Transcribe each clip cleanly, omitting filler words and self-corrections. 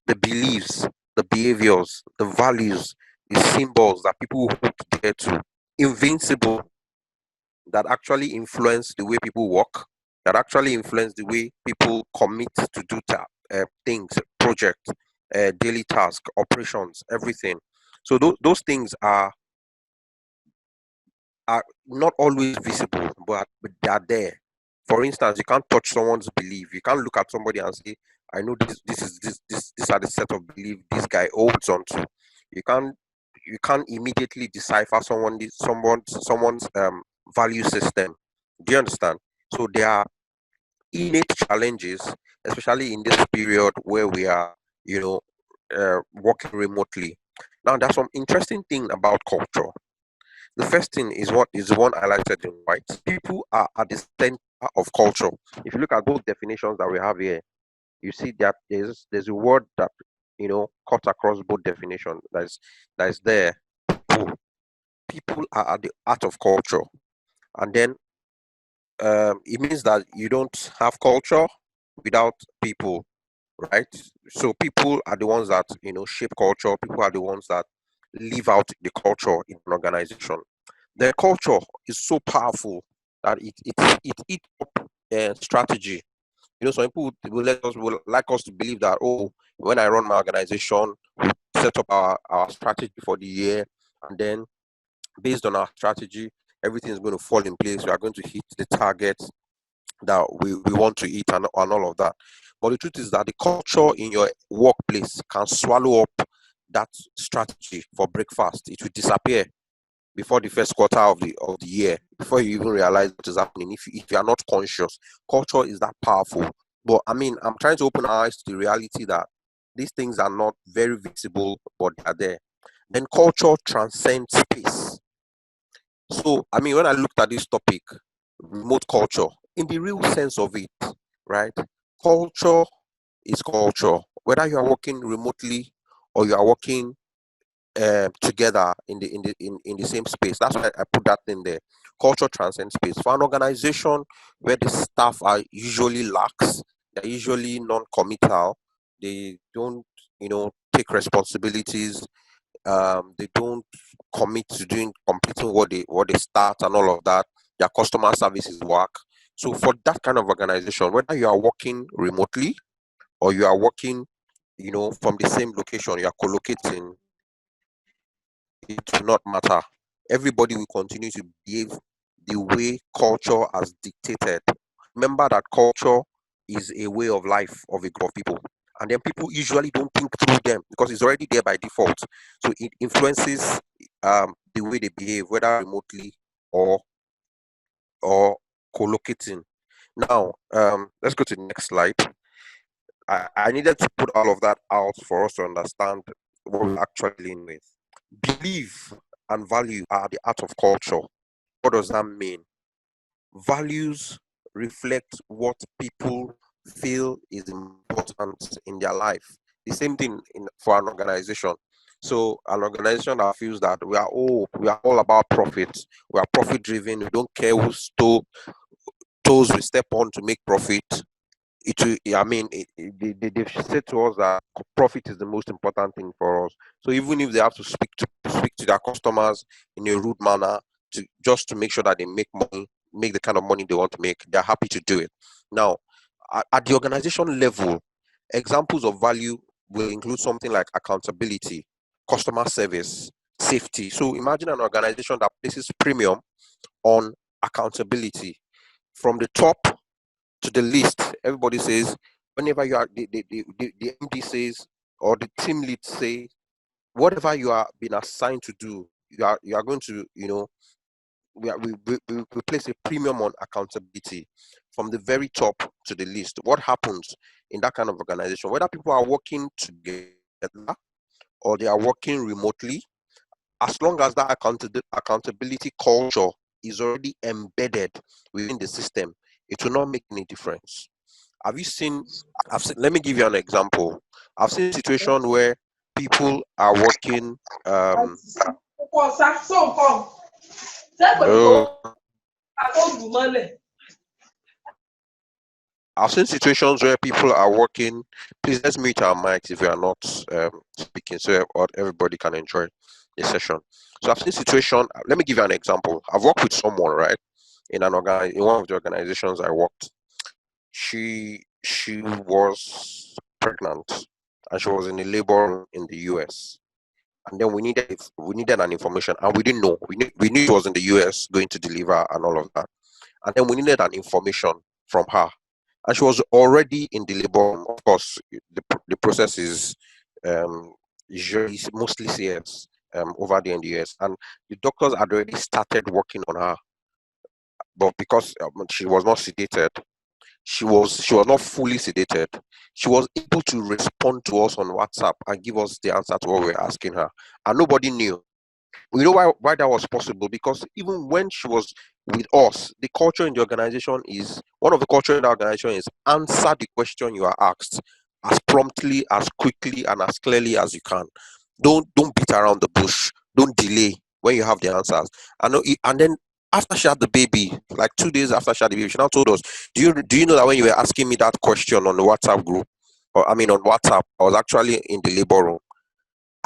the beliefs, the behaviors, the values, the symbols that people hold dear to, invincible, that actually influence the way people work, that actually influence the way people commit to do things, projects, daily tasks, operations, everything. So those things are not always visible, but they are there. For instance, you can't touch someone's belief. You can't look at somebody and say, "I know these are the set of belief this guy holds on to." You can't immediately decipher someone's value system. Do you understand? So there are innate challenges, especially in this period where we are, working remotely. Now, there's some interesting thing about culture. The first thing is what is the one highlighted in white. People are at the center of culture. If you look at both definitions that we have here, you see that there's a word that cut across both definitions. That is there. People. People are at the heart of culture, and then it means that you don't have culture without people, right? So people are the ones that shape culture. People are the ones that live out the culture in an organization. Their culture is so powerful that it eats up strategy. Some people will like us to believe that, oh, when I run my organization, we set up our strategy for the year, and then based on our strategy, everything is going to fall in place. We are going to hit the targets that we want to eat and all of that. But the truth is that the culture in your workplace can swallow up that strategy for breakfast. It will disappear before the first quarter of the year, before you even realize what is happening. If you are not conscious, culture is that powerful. But I mean, I'm trying to open our eyes to the reality that these things are not very visible, but they are there. Then culture transcends space. So I mean, when I looked at this topic, remote culture, in the real sense of it, right? Culture is culture. Whether you are working remotely or you are working together in the same space. That's why I put that in there. Culture transcends space. For an organization where the staff are usually lax, they're usually non-committal, they don't, take responsibilities, they don't commit to completing what they start and all of that. Their customer services work. So for that kind of organization, whether you are working remotely or you are working, from the same location, you are co-locating, it will not matter. Everybody will continue to behave the way culture has dictated. Remember that culture is a way of life of a group of people. And then people usually don't think through them because it's already there by default. So it influences the way they behave, whether remotely or co-locating. Now, let's go to the next slide. I needed to put all of that out for us to understand what we're actually dealing with. Belief and value are the art of culture. What does that mean? Values reflect what people feel is important in their life. The same thing for an organization. So an organization that feels that we are all about profit, we are profit driven, we don't care whose toes we step on to make profit. They've said to us that profit is the most important thing for us. So even if they have to speak to their customers in a rude manner just to make sure that they make money, make the kind of money they want to make, they're happy to do it. Now, at the organization level, examples of value will include something like accountability, customer service, safety. So imagine an organization that places premium on accountability from the top to the list. Everybody says, whenever you are the MD says, or the team lead say, whatever you are being assigned to do, you are going to, we place a premium on accountability from the very top to the list. What happens in that kind of organization, whether people are working together or they are working remotely, as long as that accountability culture is already embedded within the system, it will not make any difference. Have you seen? Let me give you an example. I've seen a situation where people are working. Oh, I've seen situations where people are working. Please let's mute our mics if we are not speaking, so everybody can enjoy the session. So I've seen situation. Let me give you an example. I've worked with someone, right, in one of the organizations I worked. She was pregnant and she was in a labor room in the US. And then we needed an information, and we didn't know. We knew it was in the US going to deliver and all of that. And then we needed an information from her, and she was already in the labor room. Of course, the process is usually mostly CS over there in the US, and the doctors had already started working on her, but because she was not sedated, she was not fully sedated. She was able to respond to us on WhatsApp and give us the answer to what we were asking her, and nobody knew. You know why that was possible? Because even when she was with us, the culture in the organization is one of the culture in the organization is answer the question you are asked as promptly, as quickly, and as clearly as you can. Don't beat around the bush. Don't delay when you have the answers. And then after she had the baby, like 2 days after she had the baby, she now told us, do you know that when you were asking me that question on the WhatsApp group, or I mean on WhatsApp, I was actually in the labor room.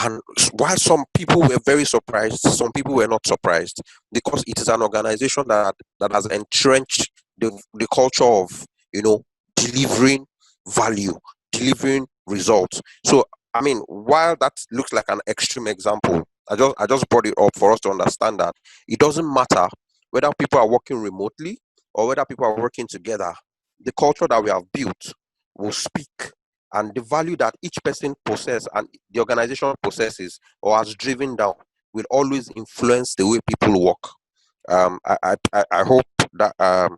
And while some people were very surprised, some people were not surprised because it is an organization that has entrenched the culture of delivering value, delivering results. So I mean, while that looks like an extreme example, I just brought it up for us to understand that it doesn't matter whether people are working remotely or whether people are working together. The culture that we have built will speak, and the value that each person possesses and the organization possesses or has driven down will always influence the way people work. I hope that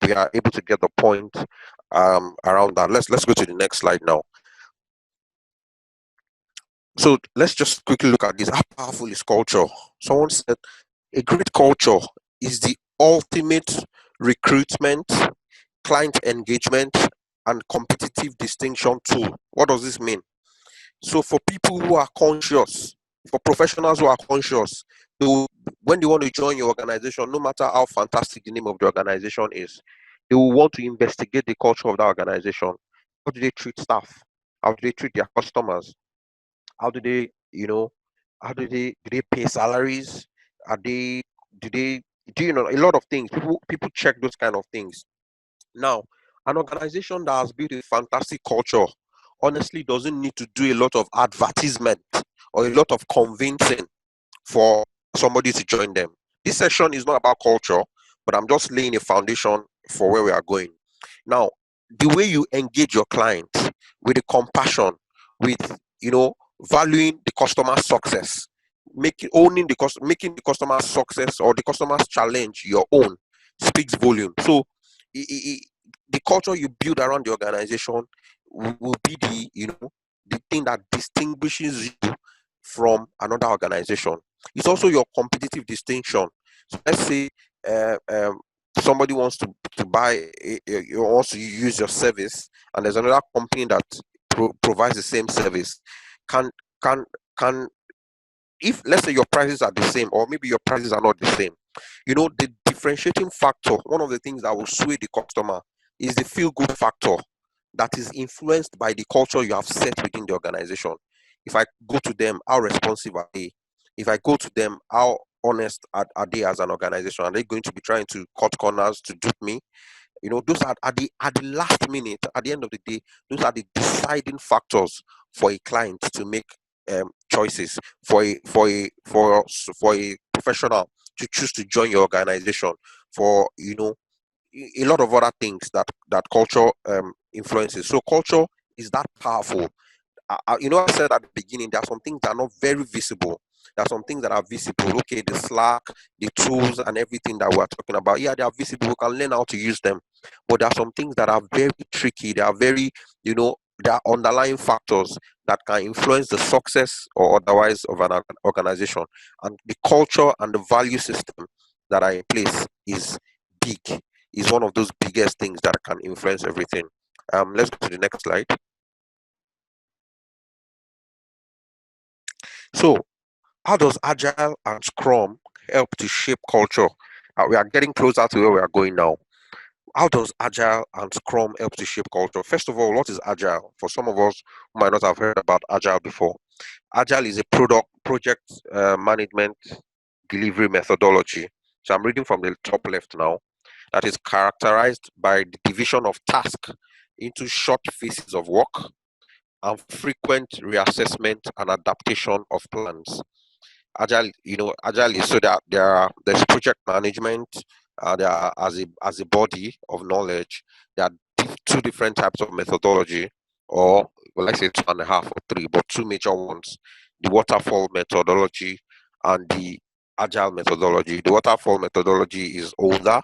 we are able to get the point around that. Let's go to the next slide now. So let's just quickly look at this. How powerful is culture? Someone said a great culture is the ultimate recruitment, client engagement, and competitive distinction tool. What does this mean? So for people who are conscious, for professionals who are conscious, when they want to join your organization, no matter how fantastic the name of the organization is, they will want to investigate the culture of that organization. How do they treat staff? How do they treat their customers? How do they, how do they pay salaries? Are they do they do a lot of things? People check those kind of things. Now, an organization that has built a fantastic culture honestly doesn't need to do a lot of advertisement or a lot of convincing for somebody to join them. This session is not about culture, but I'm just laying a foundation for where we are going. Now, the way you engage your client with the compassion, with valuing the customer's success, making the customer's success or the customer's challenge your own speaks volume. So the culture you build around the organization will be the thing that distinguishes you from another organization. It's also your competitive distinction. So let's say somebody wants to buy, wants to use your service, and there's another company that provides the same service. Can can can if let's say your prices are the same, or maybe your prices are not the same, the differentiating factor, one of the things that will sway the customer is the feel good factor that is influenced by the culture you have set within the organization. If I go to them, how responsive are they? If I go to them, how honest are they as an organization? Are they going to be trying to cut corners to dupe me? Those are at the last minute, at the end of the day, those are the deciding factors for a client to make choices, for a professional to choose to join your organization, for a lot of other things that culture influences. So culture is that powerful. I said at the beginning, there are some things that are not very visible. There are some things that are visible. Okay, the Slack, the tools, and everything that we're talking about. Yeah, they are visible. We can learn how to use them. But there are some things that are very tricky. They are very, there are underlying factors that can influence the success or otherwise of an organization. And the culture and the value system that are in place is big, is one of those biggest things that can influence everything. Let's go to the next slide. So, how does Agile and Scrum help to shape culture? We are getting closer to where we are going now. How does Agile and Scrum help to shape culture? First of all, what is Agile? For some of us who might not have heard about Agile before, Agile is a project management delivery methodology. So I'm reading from the top left now. That is characterized by the division of task into short phases of work and frequent reassessment and adaptation of plans. Agile is so that there's project management, there are, as a body of knowledge, there are two different types of methodology, or well, let's say two and a half or three, but two major ones: the waterfall methodology and the agile methodology. The waterfall methodology is older,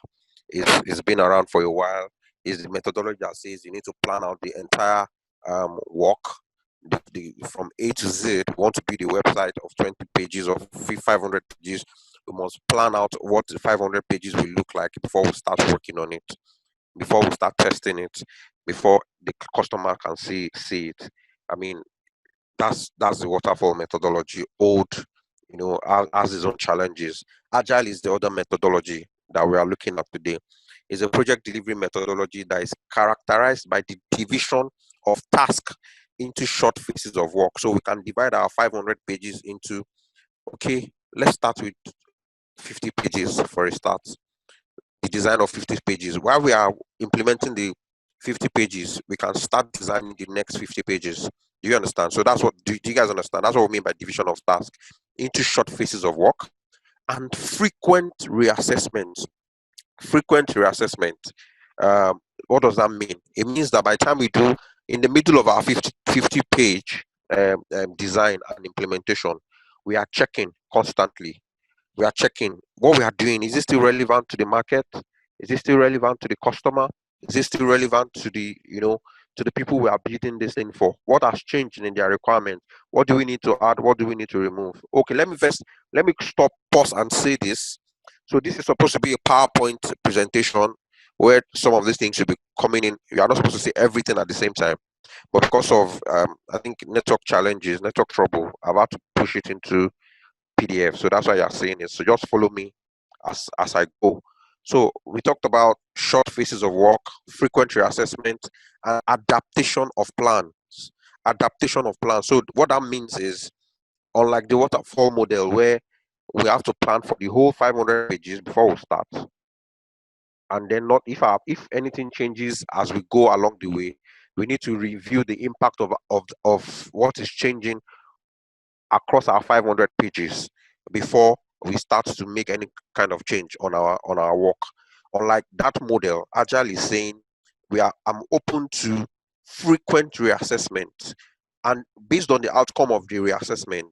it's been around for a while. Is the methodology that says you need to plan out the entire work from A to Z. We want to build a website of 20 pages or 500 pages. We must plan out what the 500 pages will look like before we start working on it, before we start testing it, before the customer can see it. I mean, that's the waterfall methodology. Old, has its own challenges. Agile is the other methodology that we are looking at today. Is a project delivery methodology that is characterized by the division of task into short phases of work. So we can divide our 500 pages into, okay, let's start with 50 pages for a start. The design of 50 pages. While we are implementing the 50 pages, we can start designing the next 50 pages. Do you understand? So that's what, do you guys understand? That's what we mean by division of task into short phases of work and frequent reassessments. Frequent reassessment. What does that mean? It means that by the time we do in the middle of our 50 page design and implementation, we are checking constantly. We are checking what we are doing. Is this still relevant to the market? Is this still relevant to the customer? Is this still relevant to to the people we are building this thing for? What has changed in their requirements? What do we need to add? What do we need to remove? Okay, let me stop, pause, and say this. So this is supposed to be a PowerPoint presentation where some of these things should be coming in. You are not supposed to say everything at the same time. But because of I think network challenges, network trouble, I've had to push it into PDF. So that's why you're saying it. So just follow me as I go. So we talked about short phases of work, frequent reassessment, and adaptation of plans. Adaptation of plans. So what that means is, unlike the waterfall model where we have to plan for the whole 500 pages before we start, and then not if anything changes as we go along the way, we need to review the impact of what is changing across our 500 pages before we start to make any kind of change on our work. Unlike that model, Agile is saying I'm open to frequent reassessment, and based on the outcome of the reassessment,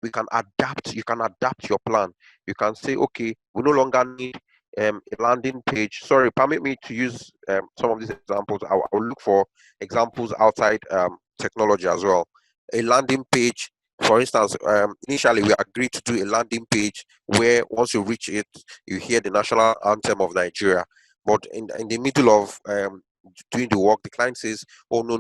we can adapt. You can adapt your plan. You can say, okay, we no longer need a landing page. Sorry, permit me to use some of these examples. I'll look for examples outside technology as well. A landing page, for instance, initially we agreed to do a landing page where once you reach it, you hear the national anthem of Nigeria. But in the middle of doing the work, the client says, "Oh no,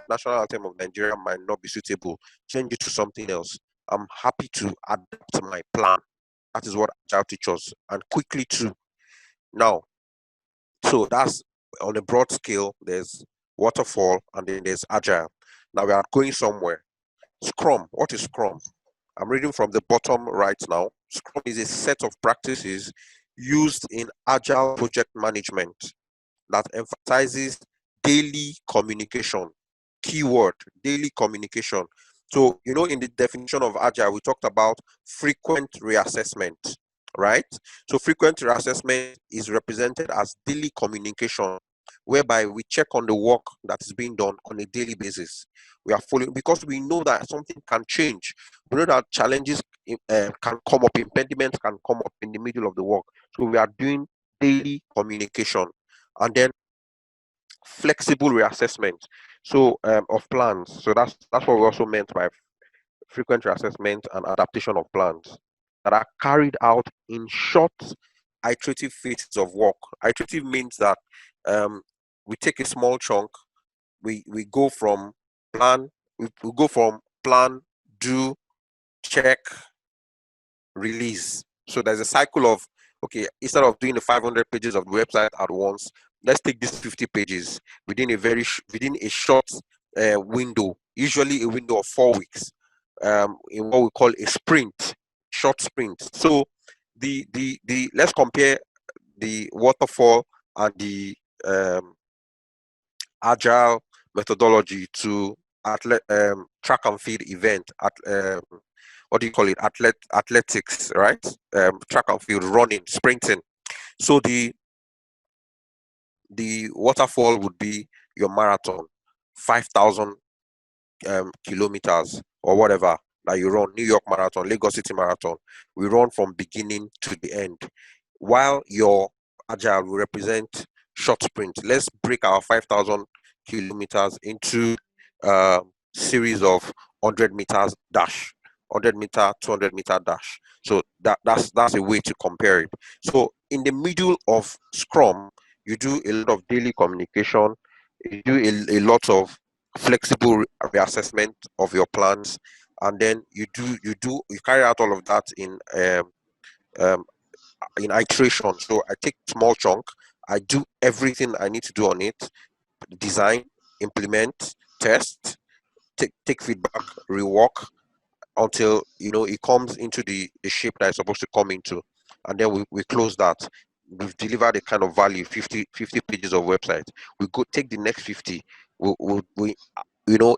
national anthem of Nigeria might not be suitable. Change it to something else." I'm happy to adapt my plan. That is what Agile teaches, and quickly too. Now, so that's on a broad scale. There's waterfall, and then there's Agile. Now we are going somewhere. Scrum. What is Scrum? I'm reading from the bottom right now. Scrum is a set of practices used in agile project management that emphasizes daily communication. Keyword, daily communication. So, in the definition of agile, we talked about frequent reassessment, right? So, frequent reassessment is represented as daily communication, whereby we check on the work that is being done on a daily basis. We are following because we know that something can change. We know that challenges can come up, impediments can come up in the middle of the work. So, we are doing daily communication. And then flexible reassessment of plans. So that's what we also meant by frequent reassessment and adaptation of plans that are carried out in short iterative phases of work. Iterative means that we take a small chunk, we go from plan, we go from plan, do, check, release. So there's a cycle of okay, instead of doing the 500 pages of the website at once, let's take these 50 pages within within a short window, usually a window of 4 weeks, in what we call a sprint, short sprint. So the let's compare the waterfall and the agile methodology to track and field event at what do you call it, athletics, right? Track and field, running, sprinting. So the waterfall would be your marathon, 5,000 kilometers or whatever that you run. New York Marathon, Lagos City Marathon, we run from beginning to the end, while your agile will represent short sprint. Let's break our 5,000 kilometers into a series of 100 meters dash, 100-meter, 200-meter dash. So that's a way to compare it. So in the middle of Scrum, you do a lot of daily communication, you do a lot of flexible reassessment of your plans, and then you carry out all of that um, in iteration. So I take small chunk, I do everything I need to do on it, design, implement, test, take feedback, rework, until it comes into the shape that it's supposed to come into, and then we close that. We've delivered a kind of value, 50 pages of website. We go take the next 50, we you know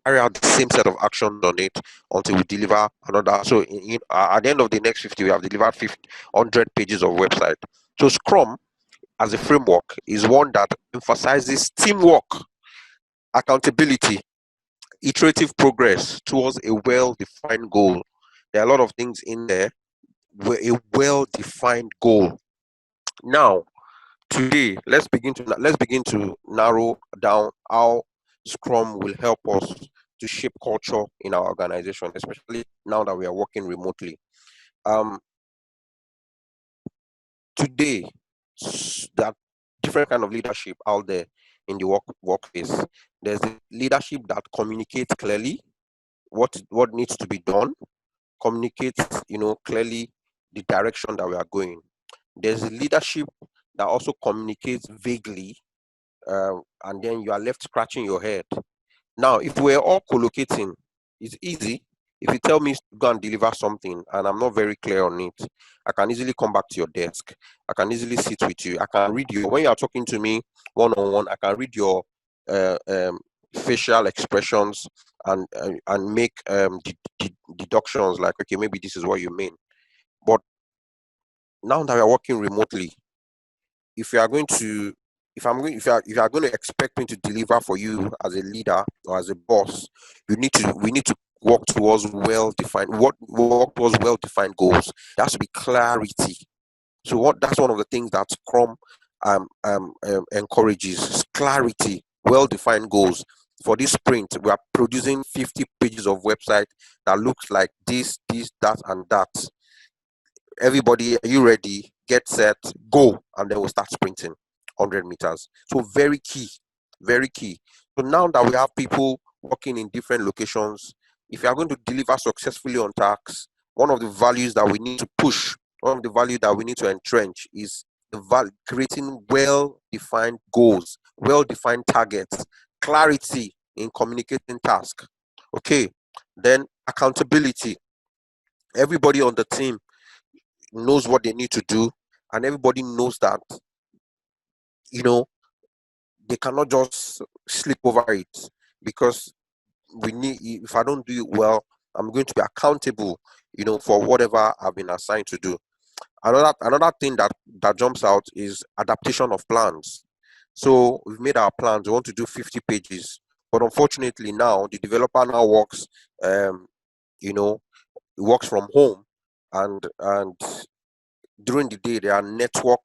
carry out the same set of actions on it until we deliver another. So at the end of the next 50, we have delivered 100 pages of website. So Scrum as a framework is one that emphasizes teamwork, accountability, iterative progress towards a well-defined goal. There are a lot of things in there with a well-defined goal. Now, today, let's begin to narrow down how Scrum will help us to shape culture in our organization, especially now that we are working remotely. Um, Today, there are different kind of leadership out there in the workplace. There's the leadership that communicates clearly what needs to be done, communicates clearly the direction that we are going. There's a leadership that also communicates vaguely, and then you are left scratching your head. Now, if we're all collocating, it's easy. If you tell me to go and deliver something and I'm not very clear on it, I can easily come back to your desk. I can easily sit with you. I can read you. When you are talking to me one-on-one, I can read your facial expressions and make deductions like, okay, maybe this is what you mean. But now that we are working remotely, if you are going to if you are going to expect me to deliver for you as a leader or as a boss, we need to work towards well defined goals. There has to be clarity. So that's one of the things that Scrum encourages: clarity, well defined goals. For this sprint, we are producing 50 pages of website that looks like this, that, and that. Everybody, are you ready? Get set, go, and then we'll start sprinting 100 meters. So very key, very key. So now that we have people working in different locations, if you are going to deliver successfully on tasks, one of the values that we need to push, one of the values that we need to entrench is creating well-defined goals, well-defined targets, clarity in communicating tasks. Okay, then accountability. Everybody on the team knows what they need to do, and everybody knows that they cannot just slip over it, because if I don't do it well, I'm going to be accountable for whatever I've been assigned to do. Another thing that jumps out is adaptation of plans. So we've made our plans, we want to do 50 pages, but unfortunately now the developer now works works from home, and during the day there are network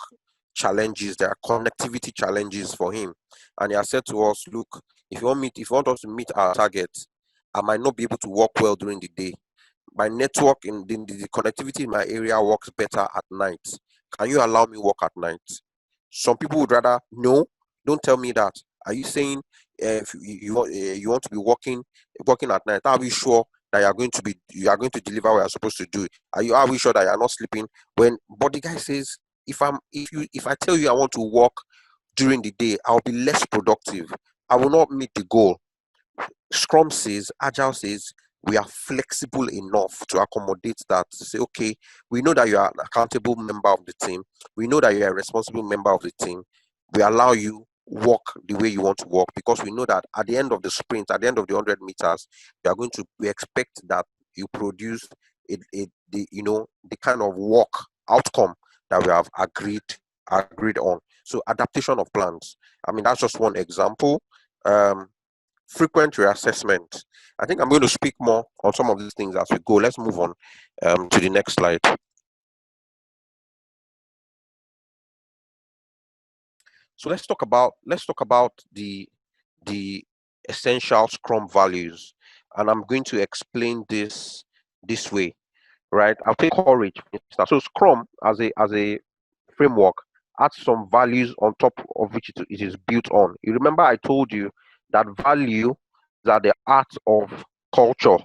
challenges, there are connectivity challenges for him, and he has said to us, look, if you want us to meet our targets, I might not be able to work well during the day. My network in the connectivity in my area works better at night. Can you allow me work at night? Some people would rather, no, don't tell me that. Are you saying if you want to be working at night? Are we sure that you are going to deliver what you're supposed to do? Are we sure that you're not sleeping? But the guy says, if I tell you I want to work during the day, I'll be less productive. I will not meet the goal. Scrum says, Agile says, we are flexible enough to accommodate that. To say, okay, we know that you are an accountable member of the team. We know that you are a responsible member of the team. We allow you walk the way you want to walk, because we know that at the end of the sprint, at the end of the 100 meters, we expect that you produce the kind of walk outcome that we have agreed on. So adaptation of plans. I mean, that's just one example. Frequent reassessment. I think I'm going to speak more on some of these things as we go. Let's move on to the next slide. So let's talk about the essential Scrum values, and I'm going to explain this way, right? I'll take courage, for instance. So Scrum as a framework adds some values on top of which it is built on. You remember I told you that value is at the heart of culture.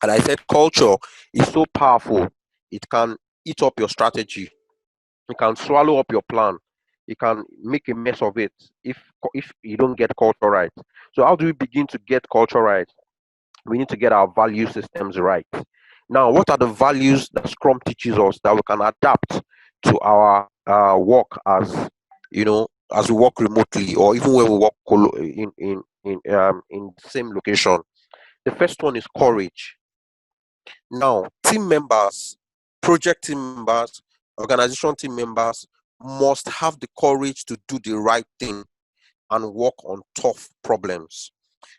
And I said culture is so powerful, it can eat up your strategy, it can swallow up your plan, it can make a mess of it if you don't get culture right. So how do we begin to get culture right? We need to get our value systems right. Now, what are the values that Scrum teaches us that we can adapt to our work, as we work remotely, or even when we work in the same location? The first one is courage. Now, team members, project team members, organization team members must have the courage to do the right thing and work on tough problems.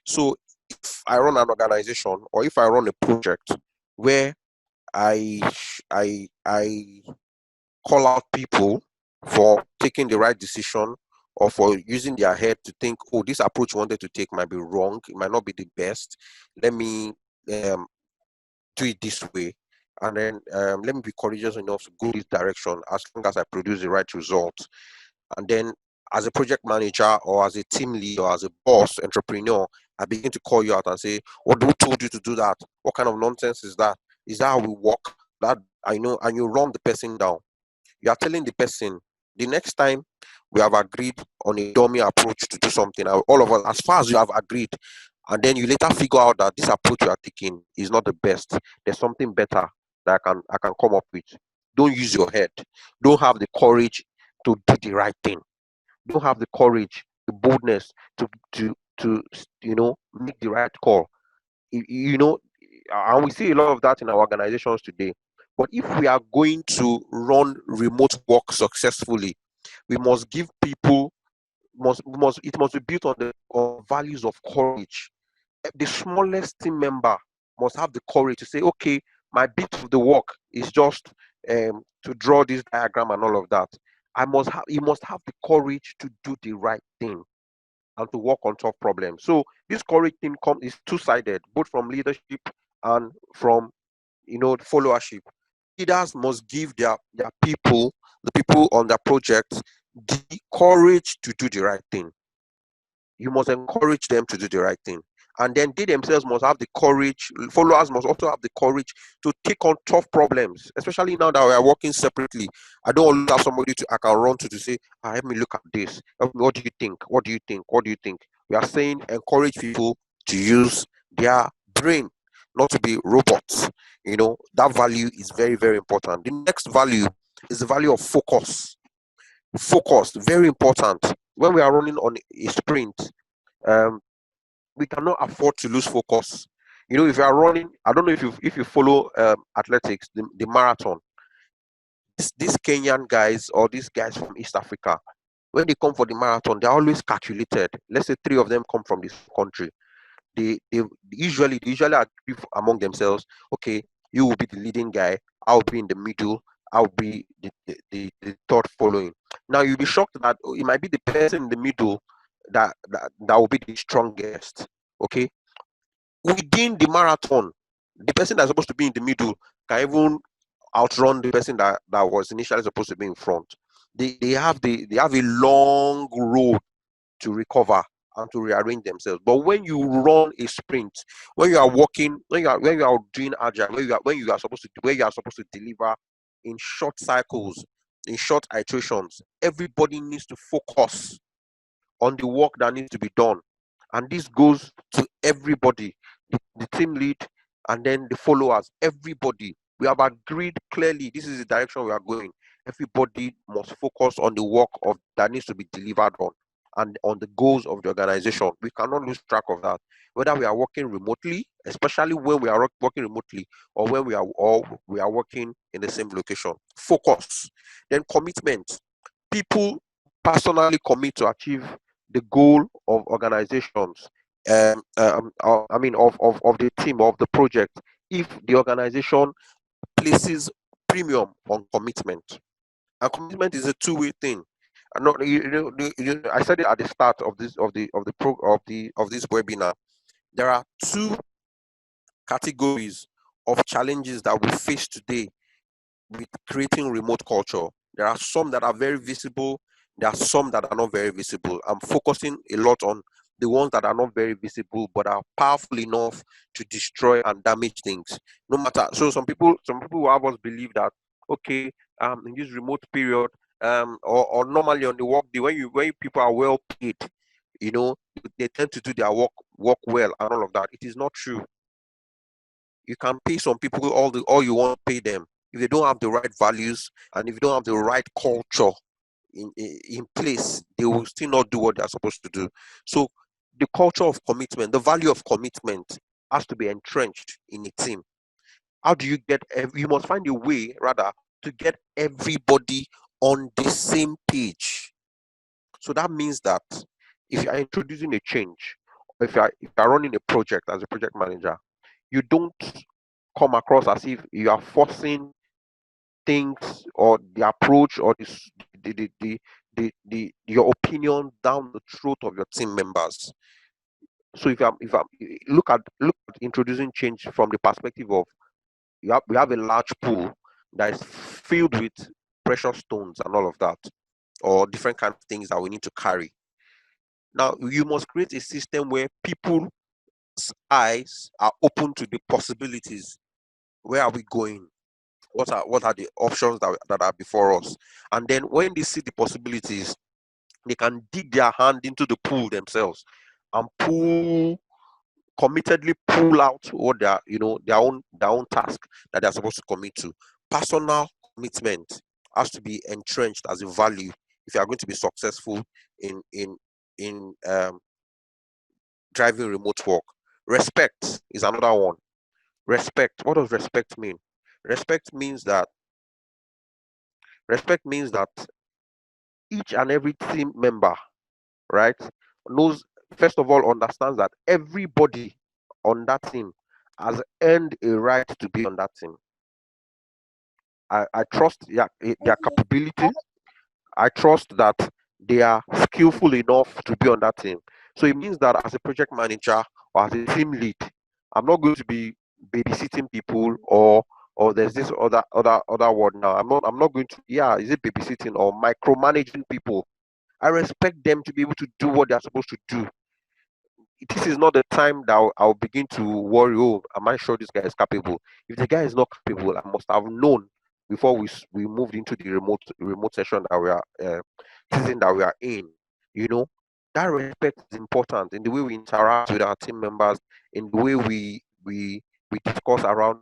So if I run an organization, or if I run a project where I call out people for taking the right decision, or for using their head to think, oh, this approach you wanted to take might be wrong, it might not be the best. Let me do it this way, and then let me be courageous enough to go this direction as long as I produce the right result. And then as a project manager, or as a team lead, or as a boss entrepreneur, I begin to call you out and say, who told you to do that? What kind of nonsense is that? Is that how we work? That I know. And you run the person down. You are telling the person, the next time we have agreed on a dummy approach to do something, all of us, as far as you have agreed, and then you later figure out that this approach you are taking is not the best, there's something better that I can come up with. Don't use your head. Don't have the courage to do the right thing. Don't have the courage, the boldness to make the right call. You know, and we see a lot of that in our organizations today. But if we are going to run remote work successfully, we must give people it must be built on the values of courage. The smallest team member must have the courage to say, okay, my bit of the work is just to draw this diagram and all of that. He must have the courage to do the right thing and to work on tough problems. So this courage thing is two-sided, both from leadership and from followership. Leaders must give their people, the people on their projects, the courage to do the right thing. You must encourage them to do the right thing. And then they themselves must have the courage, followers must also have the courage to take on tough problems, especially now that we are working separately. I don't always have somebody I can run to say, help me look at this. What do you think? What do you think? What do you think? We are saying encourage people to use their brain, not to be robots. That value is very, very important. The next value is the value of focus. Focus, very important. When we are running on a sprint, we cannot afford to lose focus. If you are running, I don't know if you follow athletics, the marathon. These Kenyan guys, or these guys from East Africa, when they come for the marathon, they're always calculated. Let's say 3 of them come from this country. They usually agree among themselves. Okay, you will be the leading guy. I'll be in the middle. I'll be the third following. Now you'll be shocked that it might be the person in the middle that will be the strongest. Okay, within the marathon, the person that's supposed to be in the middle can even outrun the person that was initially supposed to be in front. They have a long road to recover and to rearrange themselves. But when you run a sprint, when you are working, when you are doing agile, when you are supposed to where you are supposed to deliver in short cycles, in short iterations, everybody needs to focus on the work that needs to be done. And this goes to everybody, the team lead, and then the followers, everybody. We have agreed clearly this is the direction we are going. Everybody must focus on the work of that needs to be delivered on and on the goals of the organization. We cannot lose track of that. Whether we are working remotely, especially when we are working remotely, or when we are working in the same location. Focus. Then commitment. People personally commit to achieve the goal of organizations, of the team, of the project, if the organization places premium on commitment. And commitment is a two-way thing. And not, I said it at the start of this webinar. There are two categories of challenges that we face today with creating remote culture. There are some that are very visible. There are some that are not very visible. I'm focusing a lot on the ones that are not very visible but are powerful enough to destroy and damage things. No matter. So some people will have us believe that okay, in this remote period, or normally on the work day when people are well paid, you know, they tend to do their work well and all of that. It is not true. You can pay some people all you want to pay them. If they don't have the right values and if you don't have the right culture in place, they will still not do what they're supposed to do. So the culture of commitment, the value of commitment has to be entrenched in a team. How do you get you must find a way rather to get everybody on the same page. So that means that if you are introducing a change, or if you are running a project as a project manager, you don't come across as if you are forcing things or the approach or your opinion down the throat of your team members. So if I'm look at introducing change from the perspective of we have a large pool that is filled with precious stones and all of that, or different kind of things that we need to carry. Now you must create a system where people's eyes are open to the possibilities. Where are we going? What are the options that are before us? And then when they see the possibilities, they can dig their hand into the pool themselves and committedly pull out what their own task that they're supposed to commit to. Personal commitment has to be entrenched as a value if you are going to be successful in driving remote work. Respect is another one. Respect. What does respect mean? Respect means that respect means that each and every team member, right, knows, first of all, understands that everybody on that team has earned a right to be on that team. I trust their capability. I trust that they are skillful enough to be on that team. So it means that as a project manager or as a team lead, I'm not going to be babysitting people, or there's this other word now. I'm not going to, yeah, is it babysitting or micromanaging people? I respect them to be able to do what they're supposed to do. This is not the time that I'll begin to worry. Oh, am I sure this guy is capable? If the guy is not capable, I must have known before we moved into the remote session that we are season that we are in. You know, that respect is important in the way we interact with our team members, in the way we discuss around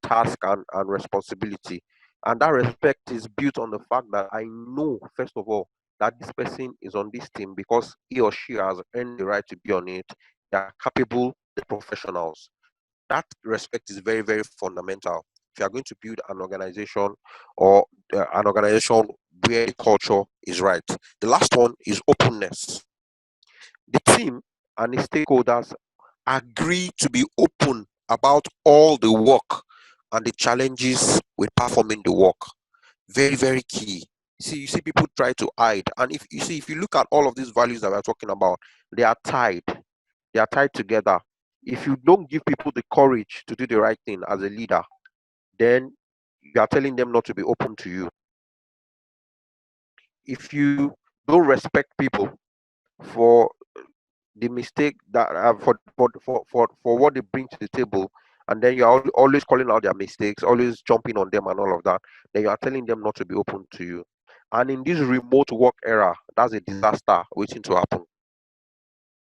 task and responsibility, and that respect is built on the fact that I know first of all that this person is on this team because he or she has earned the right to be on it. They are capable, they're professionals. That respect is very, very fundamental. If you are going to build an organization or an organization where the culture is right. The last one is openness. The team and its stakeholders agree to be open about all the work and the challenges with performing the work. Very, very key. You see people try to hide, and if you look at all of these values that we're talking about, they are tied. They are tied together. If you don't give people the courage to do the right thing as a leader, then you are telling them not to be open to you. If you don't respect people for the mistake that for what they bring to the table, and then you're always calling out their mistakes, always jumping on them and all of that, then you are telling them not to be open to you. And in this remote work era, that's a disaster waiting to happen.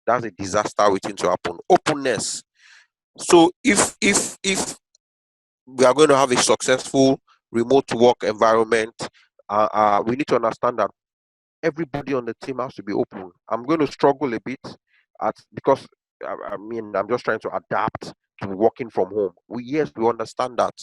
That's a disaster waiting to happen. Openness. So if we are going to have a successful remote work environment, we need to understand that everybody on the team has to be open. I'm going to struggle a bit because I mean I'm just trying to adapt to working from home. Yes, we understand that,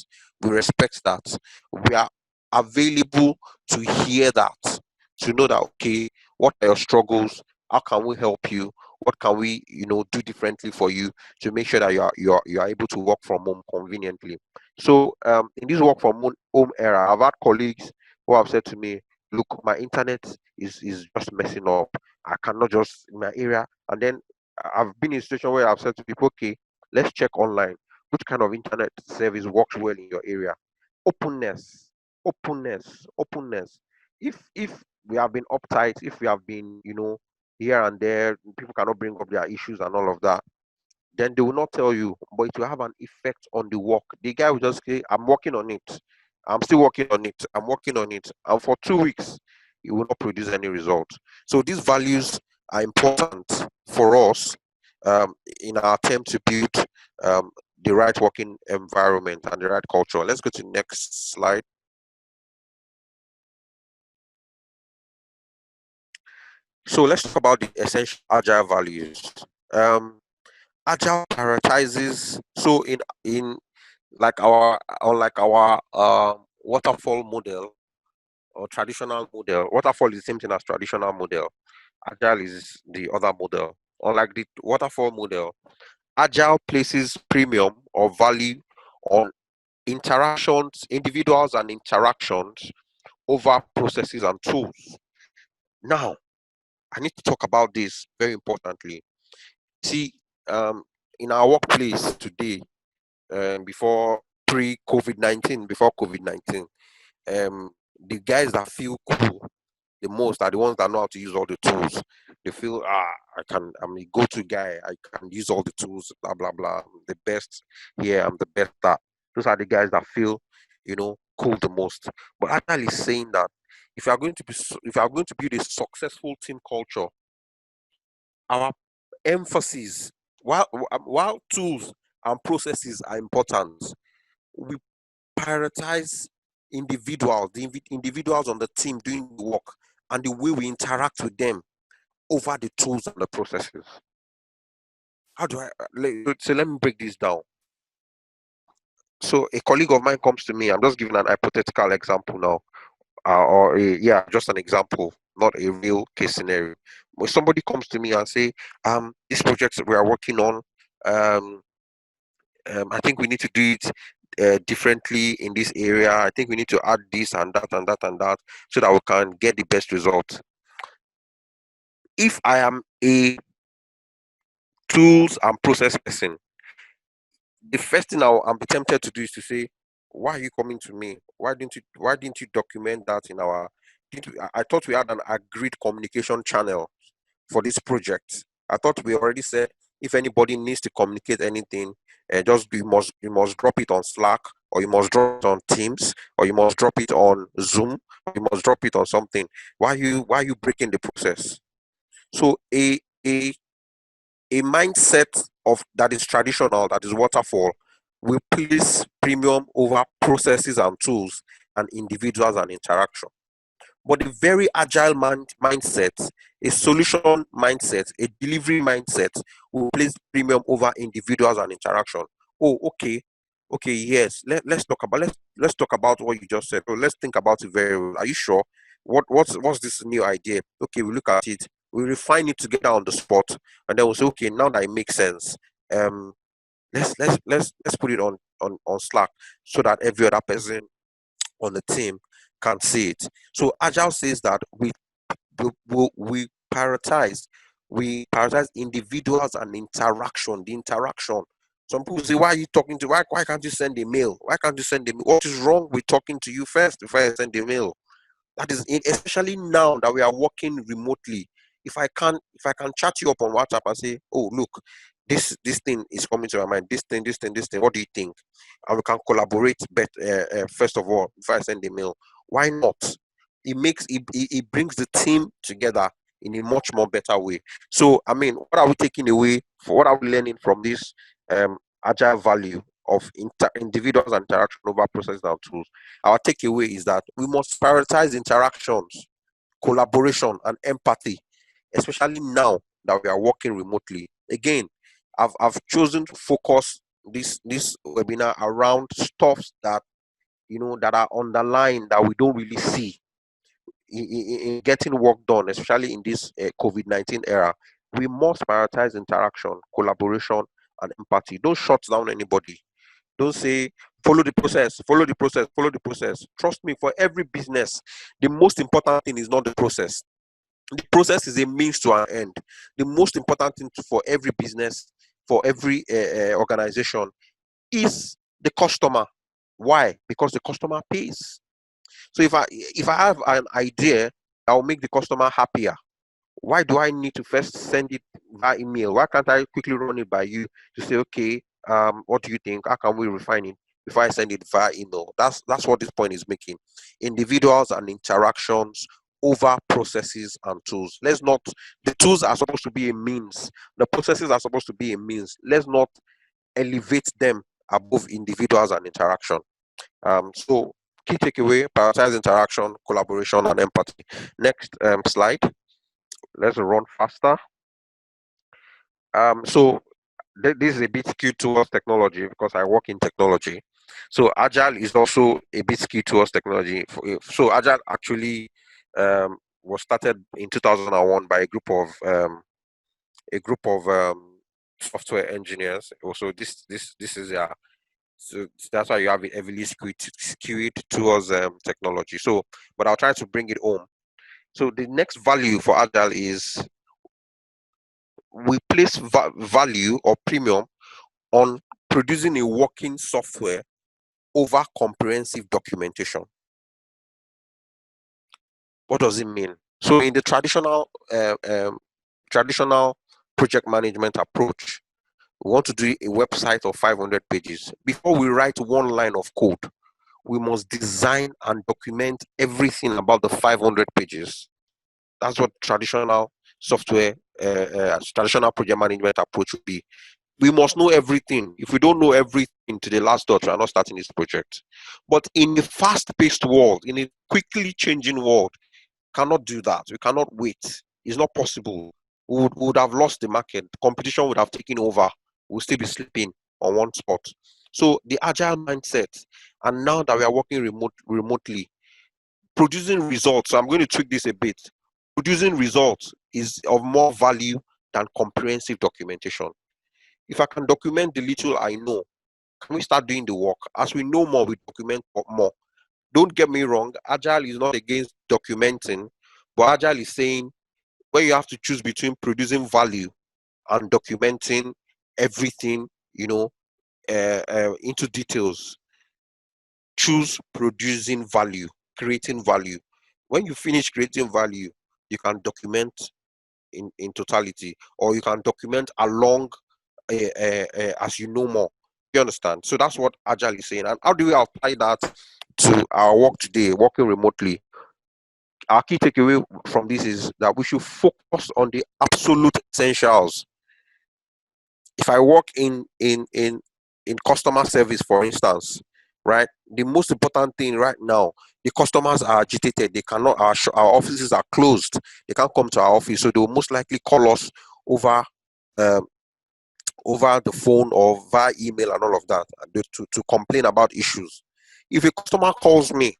we respect that, we are available to hear that, to know that okay, what are your struggles? How can we help you? What can we do differently for you to make sure that you are able to work from home conveniently? So in this work from home era, I've had colleagues who have said to me, look, my internet is just messing up. I cannot just in my area. And then I've been in a situation where I've said to people, okay, let's check online. Which kind of internet service works well in your area? Openness, openness, openness. If we have been uptight, if we have been, here and there, people cannot bring up their issues and all of that, then they will not tell you, but it will have an effect on the work. The guy will just say, I'm working on it. I'm still working on it. I'm working on it. And for 2 weeks, it will not produce any result. So these values are important for us in our attempt to build um, the right working environment and the right culture. Let's go to the next slide. So let's talk about the essential agile values. Um, Agile prioritizes, so in like our unlike our waterfall model or traditional model. Waterfall is the same thing as traditional model. Agile is the other model. Unlike the waterfall model, Agile places premium or value on interactions, individuals and interactions over processes and tools. Now, I need to talk about this very importantly. See, um, in our workplace today, before before COVID-19, the guys that feel cool the most are the ones that know how to use all the tools. They feel, I'm a go-to guy. I can use all the tools, blah, blah, blah. I'm the best here. I'm the best that. Those are the guys that feel, cool the most. But actually saying that if you are going to build a successful team culture, our emphasis, while tools and processes are important, we prioritize the individuals on the team doing the work and the way we interact with them over the tools and the processes. How do I so let me break this down. So a colleague of mine comes to me. I'm just giving an hypothetical example now, just an example, not a real case scenario. When somebody comes to me and say, this project that we are working on, um, I think we need to do it differently in this area. I think we need to add this and that and that and that so that we can get the best result. If I am a tools and process person, the first thing I'm be tempted to do is to say, why are you coming to me? Why didn't you document that in our I thought we had an agreed communication channel for this project. I thought we already said if anybody needs to communicate anything, just you must drop it on Slack, or you must drop it on Teams, or you must drop it on Zoom, or you must drop it on something. Why are you breaking the process? So a mindset of that is traditional, that is waterfall, will place premium over processes and tools and individuals and interaction. But a very agile mindset, a solution mindset, a delivery mindset will place premium over individuals and interaction. Oh, okay. Okay, yes. Let's talk about what you just said. Oh, let's think about it very well. Are you sure? What's this new idea? Okay, we look at it, we refine it together on the spot, and then we'll say, okay, now that it makes sense. Um let's put it on Slack so that every other person on the team can see it. So Agile says that we prioritize individuals and interaction. The interaction. Some people say, why are you talking to? Why can't you send a mail? Why can't you send a mail? What is wrong with talking to you first before I send a mail? That is it, especially now that we are working remotely. If I can chat you up on WhatsApp and say, oh look, this thing is coming to my mind, this thing, what do you think? And we can collaborate first of all before I send the mail. Why not? It brings the team together in a much more better way. So I mean, what are we taking away? What are we learning from this agile value of individuals and interaction over processes and tools? Our takeaway is that we must prioritize interactions, collaboration, and empathy, especially now that we are working remotely. Again, I've chosen to focus this webinar around stuff that that are underlying that we don't really see in getting work done, especially in this COVID-19 era. We must prioritize interaction, collaboration, and empathy. Don't shut down anybody. Don't say follow the process, follow the process, follow the process. Trust me, for every business, the most important thing is not the process. The process is a means to an end. The most important thing for every business, for every organization, is the customer. Why? Because the customer pays. So if I have an idea that will make the customer happier, why do I need to first send it via email? Why can't I quickly run it by you to say, okay, what do you think? How can we refine it before I send it via email? That's what this point is making. Individuals and interactions over processes and tools. Let's not. The tools are supposed to be a means. The processes are supposed to be a means. Let's not elevate them above individuals and interaction. So key takeaway: prioritize interaction, collaboration, and empathy. Next slide. Let's run faster. So this is a bit skewed towards technology because I work in technology. So Agile is also a bit skewed towards technology. So Agile actually was started in 2001 by a group of software engineers. Also, this is so that's why you have it heavily skewed towards technology. So, but I'll try to bring it home. So the next value for Agile is we place value or premium on producing a working software over comprehensive documentation. What does it mean? So in the traditional project management approach, we want to do a website of 500 pages. Before we write one line of code, we must design and document everything about the 500 pages. That's what traditional traditional project management approach would be. We must know everything. If we don't know everything to the last dot, we are not starting this project. But in a fast-paced world, in a quickly changing world, cannot do that. We cannot wait. It's not possible. We would have lost the market. Competition would have taken over. We'll still be sleeping on one spot. So the agile mindset, and now that we are working remotely, producing results. So I'm going to tweak this a bit. Producing results is of more value than comprehensive documentation. If I can document the little I know, can we start doing the work? As we know more, we document more. Don't get me wrong, Agile is not against documenting, but Agile is saying when you have to choose between producing value and documenting everything, into details, choose producing value, creating value. When you finish creating value, you can document in totality, or you can document along as you know more. You understand? So that's what Agile is saying. And how do we apply that to our work today, working remotely? Our key takeaway from this is that we should focus on the absolute essentials. If I work in customer service, for instance, right, the most important thing right now, the customers are agitated. They cannot. Our offices are closed. They can't come to our office, so they will most likely call us over um, over the phone or via email and all of that to complain about issues. If a customer calls me,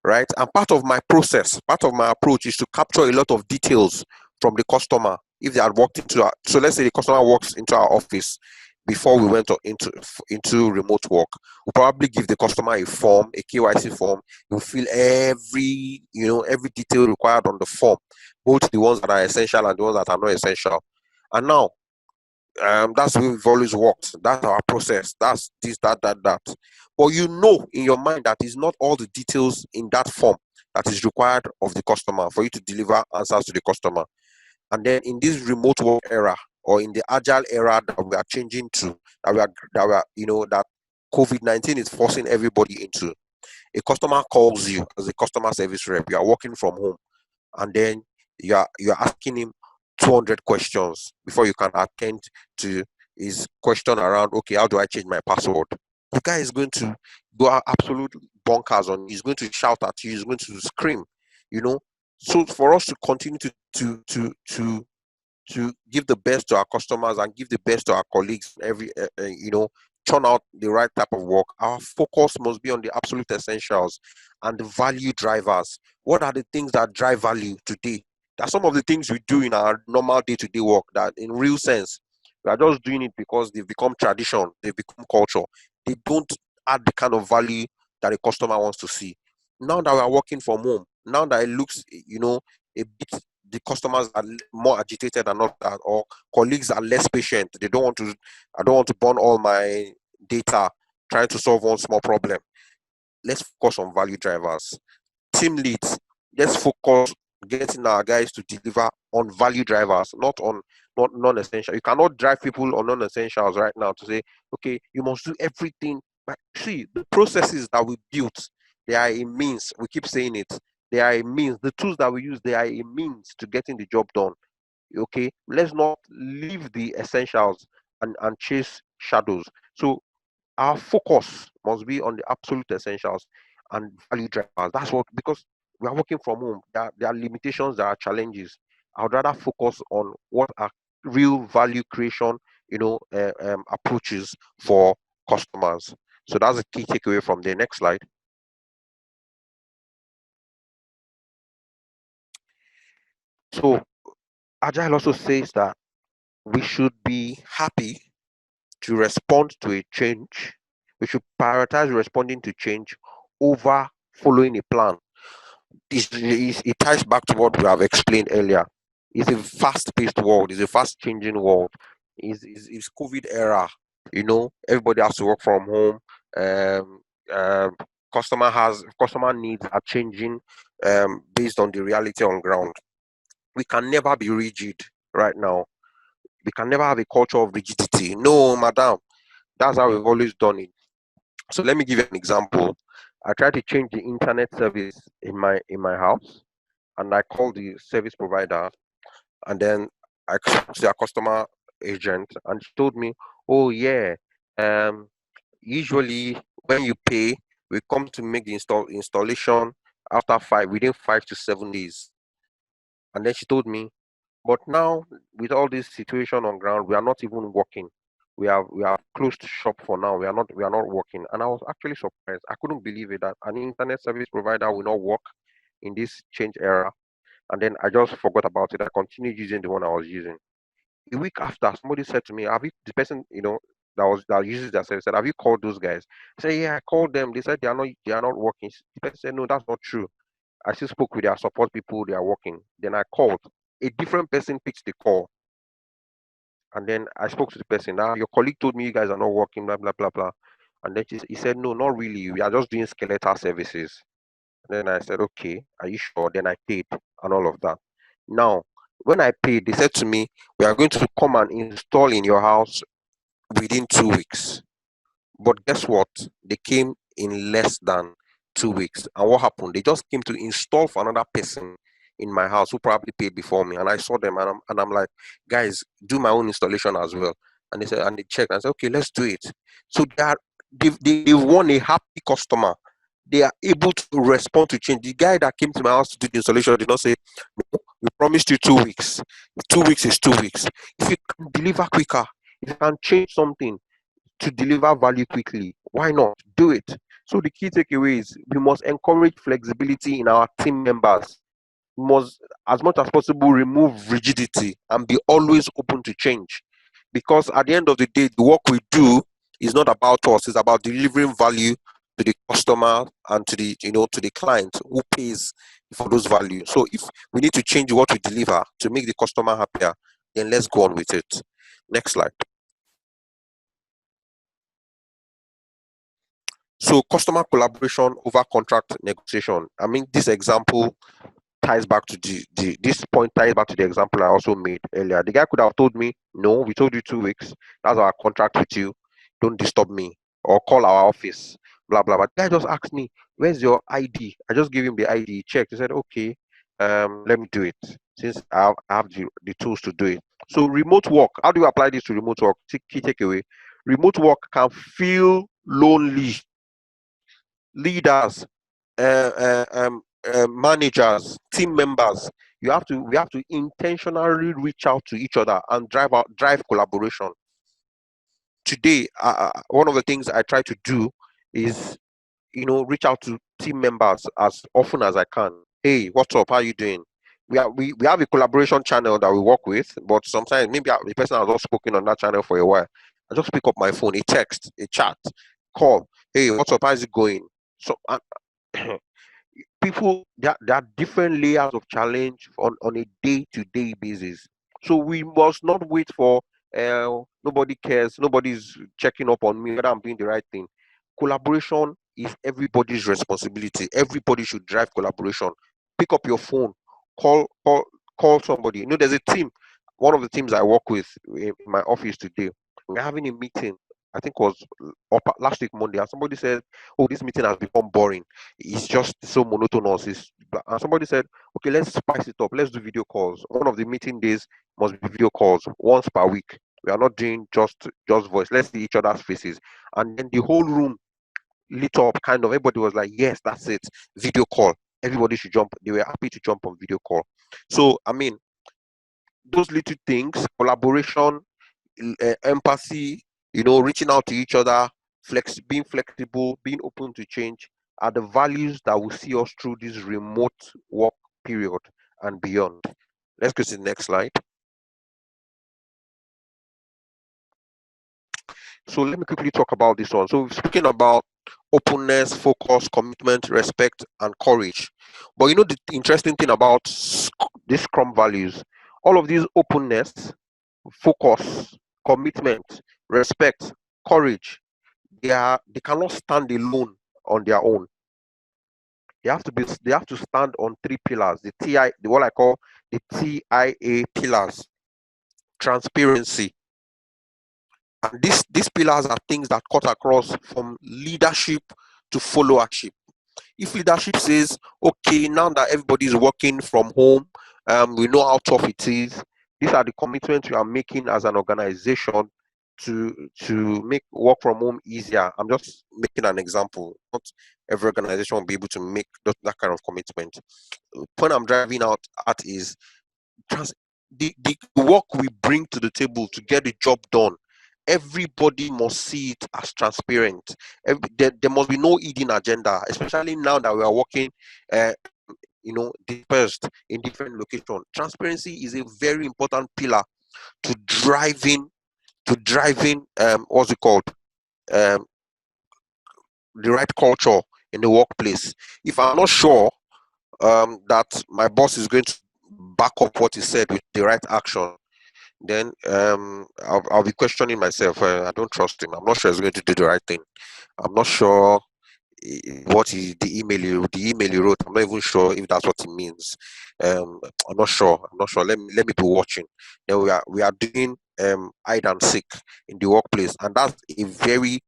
right, and part of my process, part of my approach is to capture a lot of details from the customer. If they had walked into so let's say the customer walks into our office before we went into remote work, we'll probably give the customer a form, a KYC form. You'll fill every detail required on the form, both the ones that are essential and the ones that are not essential. And now that's the way we've always worked. That's our process. That's this, that. But you know in your mind that is not all the details in that form that is required of the customer for you to deliver answers to the customer. And then in this remote work era, or in the agile era that we are changing to, that COVID-19 is forcing everybody into, a customer calls you as a customer service rep. You are working from home, and then you're asking him 200 questions before you can attend to his question around, okay, how do I change my password? The guy is going to go absolutely bonkers on you. He's going to shout at you. He's going to scream, you know. So for us to continue to give the best to our customers and give the best to our colleagues, churn out the right type of work, our focus must be on the absolute essentials and the value drivers. What are the things that drive value today? That's some of the things we do in our normal day-to-day work that in real sense we are just doing it because they've become tradition, they've become culture. They don't add the kind of value that a customer wants to see. Now that we are working from home, now that it looks, a bit, the customers are more agitated and not that, or colleagues are less patient. I don't want to burn all my data trying to solve one small problem. Let's focus on value drivers. Team leads, let's focus getting our guys to deliver on value drivers, not on not non-essential. You cannot drive people on non-essentials right now to say, okay, you must do everything. But see, the processes that we built, they are a means. We keep saying it. They are a means. The tools that we use, they are a means to getting the job done. Okay, let's not leave the essentials and chase shadows. So our focus must be on the absolute essentials and value drivers. That's what, because we are working from home. There are limitations, there are challenges. I would rather focus on what are real value creation, approaches for customers. So that's a key takeaway from the next slide. So Agile also says that we should be happy to respond to a change. We should prioritize responding to change over following a plan. It ties back to what we have explained earlier. It's a fast-paced world. It's a fast-changing world. It's COVID era. Everybody has to work from home. Um, um, customer needs are changing based on the reality on ground. We can never be rigid right now. We can never have a culture of rigidity. No, madam. That's how we've always done it. So let me give you an example. I tried to change the internet service in my house, and I called the service provider, and then I spoke to their customer agent, and she told me, "Oh yeah, um, usually when you pay, we come to make the installation within 5 to 7 days." And then she told me, "But now with all this situation on ground, we are not even working. We are closed shop for now. We are not working." And I was actually surprised. I couldn't believe it that an internet service provider will not work in this change era. And then I just forgot about it. I continued using the one I was using. A week after, somebody said to me, "Have you the person that uses that service said, have you called those guys?" I said, "Yeah, I called them. They said they are not working." The person said, "No, that's not true. I still spoke with their support people. They are working." Then I called. A different person picked the call, and then I spoke to the person. Now your colleague told me you guys are not working, blah blah blah blah. And then he said, "No, not really. We are just doing skeletal services." And then I said, "Okay, are you sure?" Then I paid and all of that. Now, when I paid, they said to me, "We are going to come and install in your house within 2 weeks." But guess what? They came in less than 2 weeks. And what happened? They just came to install for another person in my house who probably paid before me. And I saw them, and I'm like, "Guys, do my own installation as well." And they said, and they checked and said, "Okay, let's do it." So they've won a happy customer. They are able to respond to change. The guy that came to my house to do the installation did not say, "No, we promised you 2 weeks. 2 weeks is 2 weeks." If you can deliver quicker, if you can change something to deliver value quickly, why not do it? So the key takeaway is we must encourage flexibility in our team members. We must, as much as possible, remove rigidity and be always open to change. Because at the end of the day, the work we do is not about us, it's about delivering value to the customer and to the client who pays for those values. So if we need to change what we deliver to make the customer happier, then let's go on with it. Next slide. So customer collaboration over contract negotiation. I mean, this example ties back to this point ties back to the example I also made earlier. The guy could have told me, no, we told you 2 weeks. That's our contract with you. Don't disturb me or call our office. Blah blah. But the guy just asked me, where's your ID? I just gave him the ID. He checked. He said, okay, let me do it since I have the tools to do it. So remote work. How do you apply this to remote work? Key takeaway: remote work can feel lonely. Leaders, managers, team members, we have to intentionally reach out to each other and drive collaboration. Today, one of the things I try to do is, reach out to team members as often as I can. Hey, what's up? How you doing? We have a collaboration channel that we work with, but sometimes maybe the person has not spoken on that channel for a while. I just pick up my phone, a text, a chat, call. Hey, what's up? How's it going? So people, there are different layers of challenge on a day-to-day basis. So we must not wait for nobody cares, nobody's checking up on me whether I'm doing the right thing. Collaboration is everybody's responsibility. Everybody should drive collaboration. Pick up your phone, call call call somebody. There's a team, one of the teams I work with in my office today. We're having a meeting. I think it was last week Monday, and somebody said, oh, this meeting has become boring, it's just so monotonous. And somebody said, okay, let's spice it up. Let's do video calls. One of the meeting days must be video calls once per week. We are not doing just voice. Let's see each other's faces. And then the whole room lit up. Kind of everybody was like, yes, that's it. Video call. Everybody should jump. They were happy to jump on video call. So I mean, those little things, collaboration, empathy, reaching out to each other, being flexible, being open to change, are the values that will see us through this remote work period and beyond. Let's go to the next slide. So let me quickly talk about this one. So we've spoken about openness, focus, commitment, respect, and courage. But the interesting thing about these Scrum values, all of these openness, focus, commitment, respect, courage, they cannot stand alone on their own. They have to stand on three pillars. The what I call the TIA pillars. Transparency. And these pillars are things that cut across from leadership to followership. If leadership says, okay, now that everybody is working from home, we know how tough it is. These are the commitments we are making as an organization to make work from home easier. I'm just making an example. Not every organization will be able to make that kind of commitment. The point I'm driving out at is the work we bring to the table to get the job done. Everybody must see it as transparent. There must be no hidden agenda, especially now that we are working, dispersed in different locations. Transparency is a very important pillar to driving what's it called, um, the right culture in the workplace. If I'm not sure that my boss is going to back up what he said with the right action, then I'll be questioning myself. I don't trust him. I'm not sure he's going to do the right thing. I'm not sure the email he wrote. I'm not even sure if that's what it means. I'm not sure. Let me be watching. Then we are doing hide and seek in the workplace, and that's a very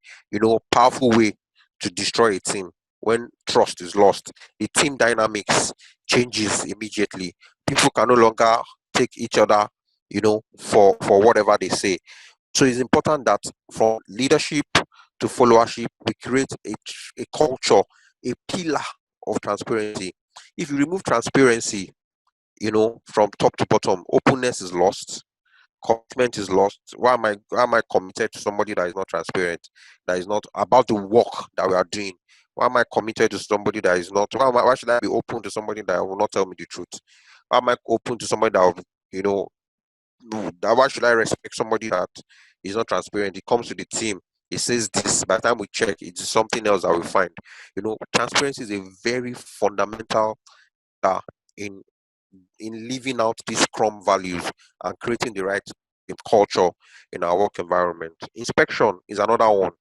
powerful way to destroy a team. When trust is lost, the team dynamics changes immediately. People can no longer take each other, for whatever they say. So it's important that from leadership to followership, we create a culture, a pillar of transparency. If you remove transparency, from top to bottom, openness is lost, commitment is lost. Why am I committed to somebody that is not transparent, that is not about the work that we are doing? Why am I committed to somebody that is not? Why should I be open to somebody that will not tell me the truth? Why am I open to somebody that will, why should I respect somebody that is not transparent? It comes to the team. It says this. By the time we check, it's something else that we find. Transparency is a very fundamental in living out these Scrum values and creating the right culture in our work environment. Inspection is another one.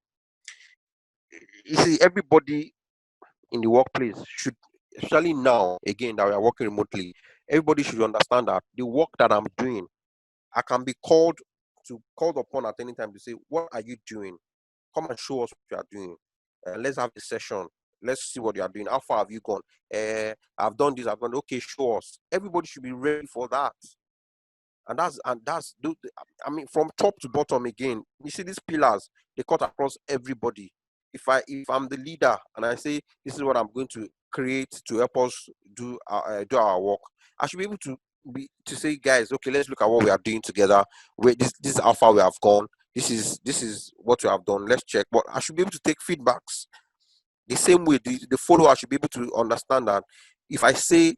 You see, everybody in the workplace should especially now, again, that we are working remotely, everybody should understand that the work that I'm doing, I can be called upon at any time to say, what are you doing? Come and show us what you are doing. Let's have a session. Let's see what you are doing. How far have you gone? I've done this, I've done, okay, show us. Everybody should be ready for that. I mean, from top to bottom, again, you see these pillars, they cut across everybody. If I'm the leader and I say this is what I'm going to create to help us do our work, I should be able to say, guys, okay, let's look at what we are doing together. This is how far we have gone. This is what we have done. Let's check. But I should be able to take feedbacks the same way. The follower should be able to understand that if I say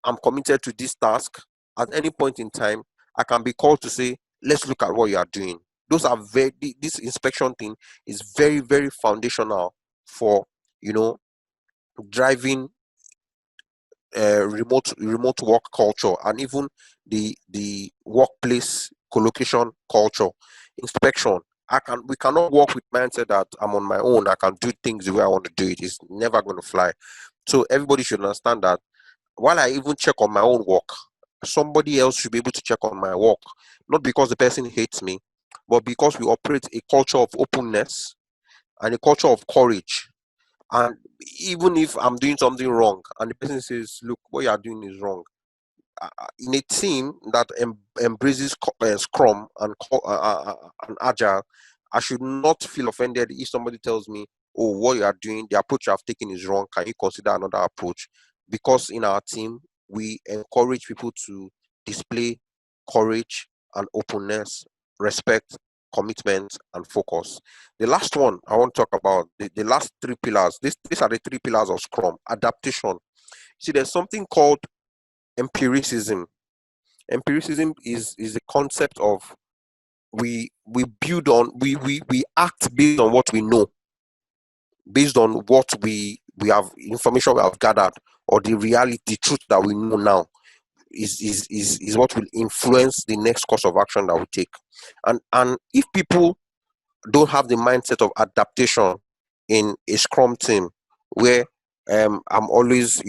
I'm committed to this task, at any point in time, I can be called to say, let's look at what you are doing. This inspection thing is very, very foundational for, you know, driving remote work culture, and even the workplace collocation culture. Inspection. We cannot work with mindset that I'm on my own, I can do things the way I want to do it. It's never going to fly. So everybody should understand that while I even check on my own work, somebody else should be able to check on my work. Not because the person hates me, but because we operate a culture of openness and a culture of courage. And even if I'm doing something wrong and the person says, look, what you are doing is wrong, in a team that embraces Scrum and Agile, I should not feel offended if somebody tells me, "Oh, what you are doing, the approach you have taken is wrong. Can you consider another approach?" Because in our team, we encourage people to display courage and openness, respect, commitment, and focus. The last one I want to talk about, the last three pillars. These are the three pillars of Scrum. Adaptation. See, there's something called empiricism. Empiricism is the concept of we act based on what we know, based on what we have, information we have gathered, or the reality, the truth that we know now is what will influence the next course of action that we take. And if people don't have the mindset of adaptation in a Scrum team, where I'm always,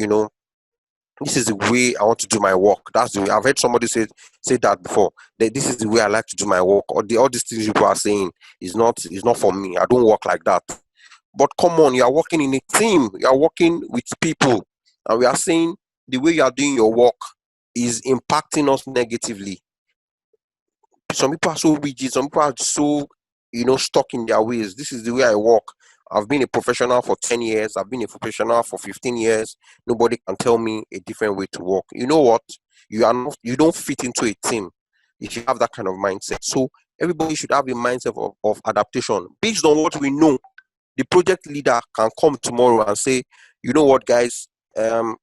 this is the way I want to do my work. That's the way. I've heard somebody say that before. That this is the way I like to do my work. Or all these things people are saying is not for me. I don't work like that. But come on, you are working in a team. You are working with people, and we are saying the way you are doing your work is impacting us negatively. Some people are so rigid. Some people are so stuck in their ways. This is the way I work. I've been a professional for 10 years. I've been a professional for 15 years. Nobody can tell me a different way to work. You know what? You don't fit into a team if you have that kind of mindset. So everybody should have a mindset of adaptation based on what we know. The project leader can come tomorrow and say, you know what, guys, that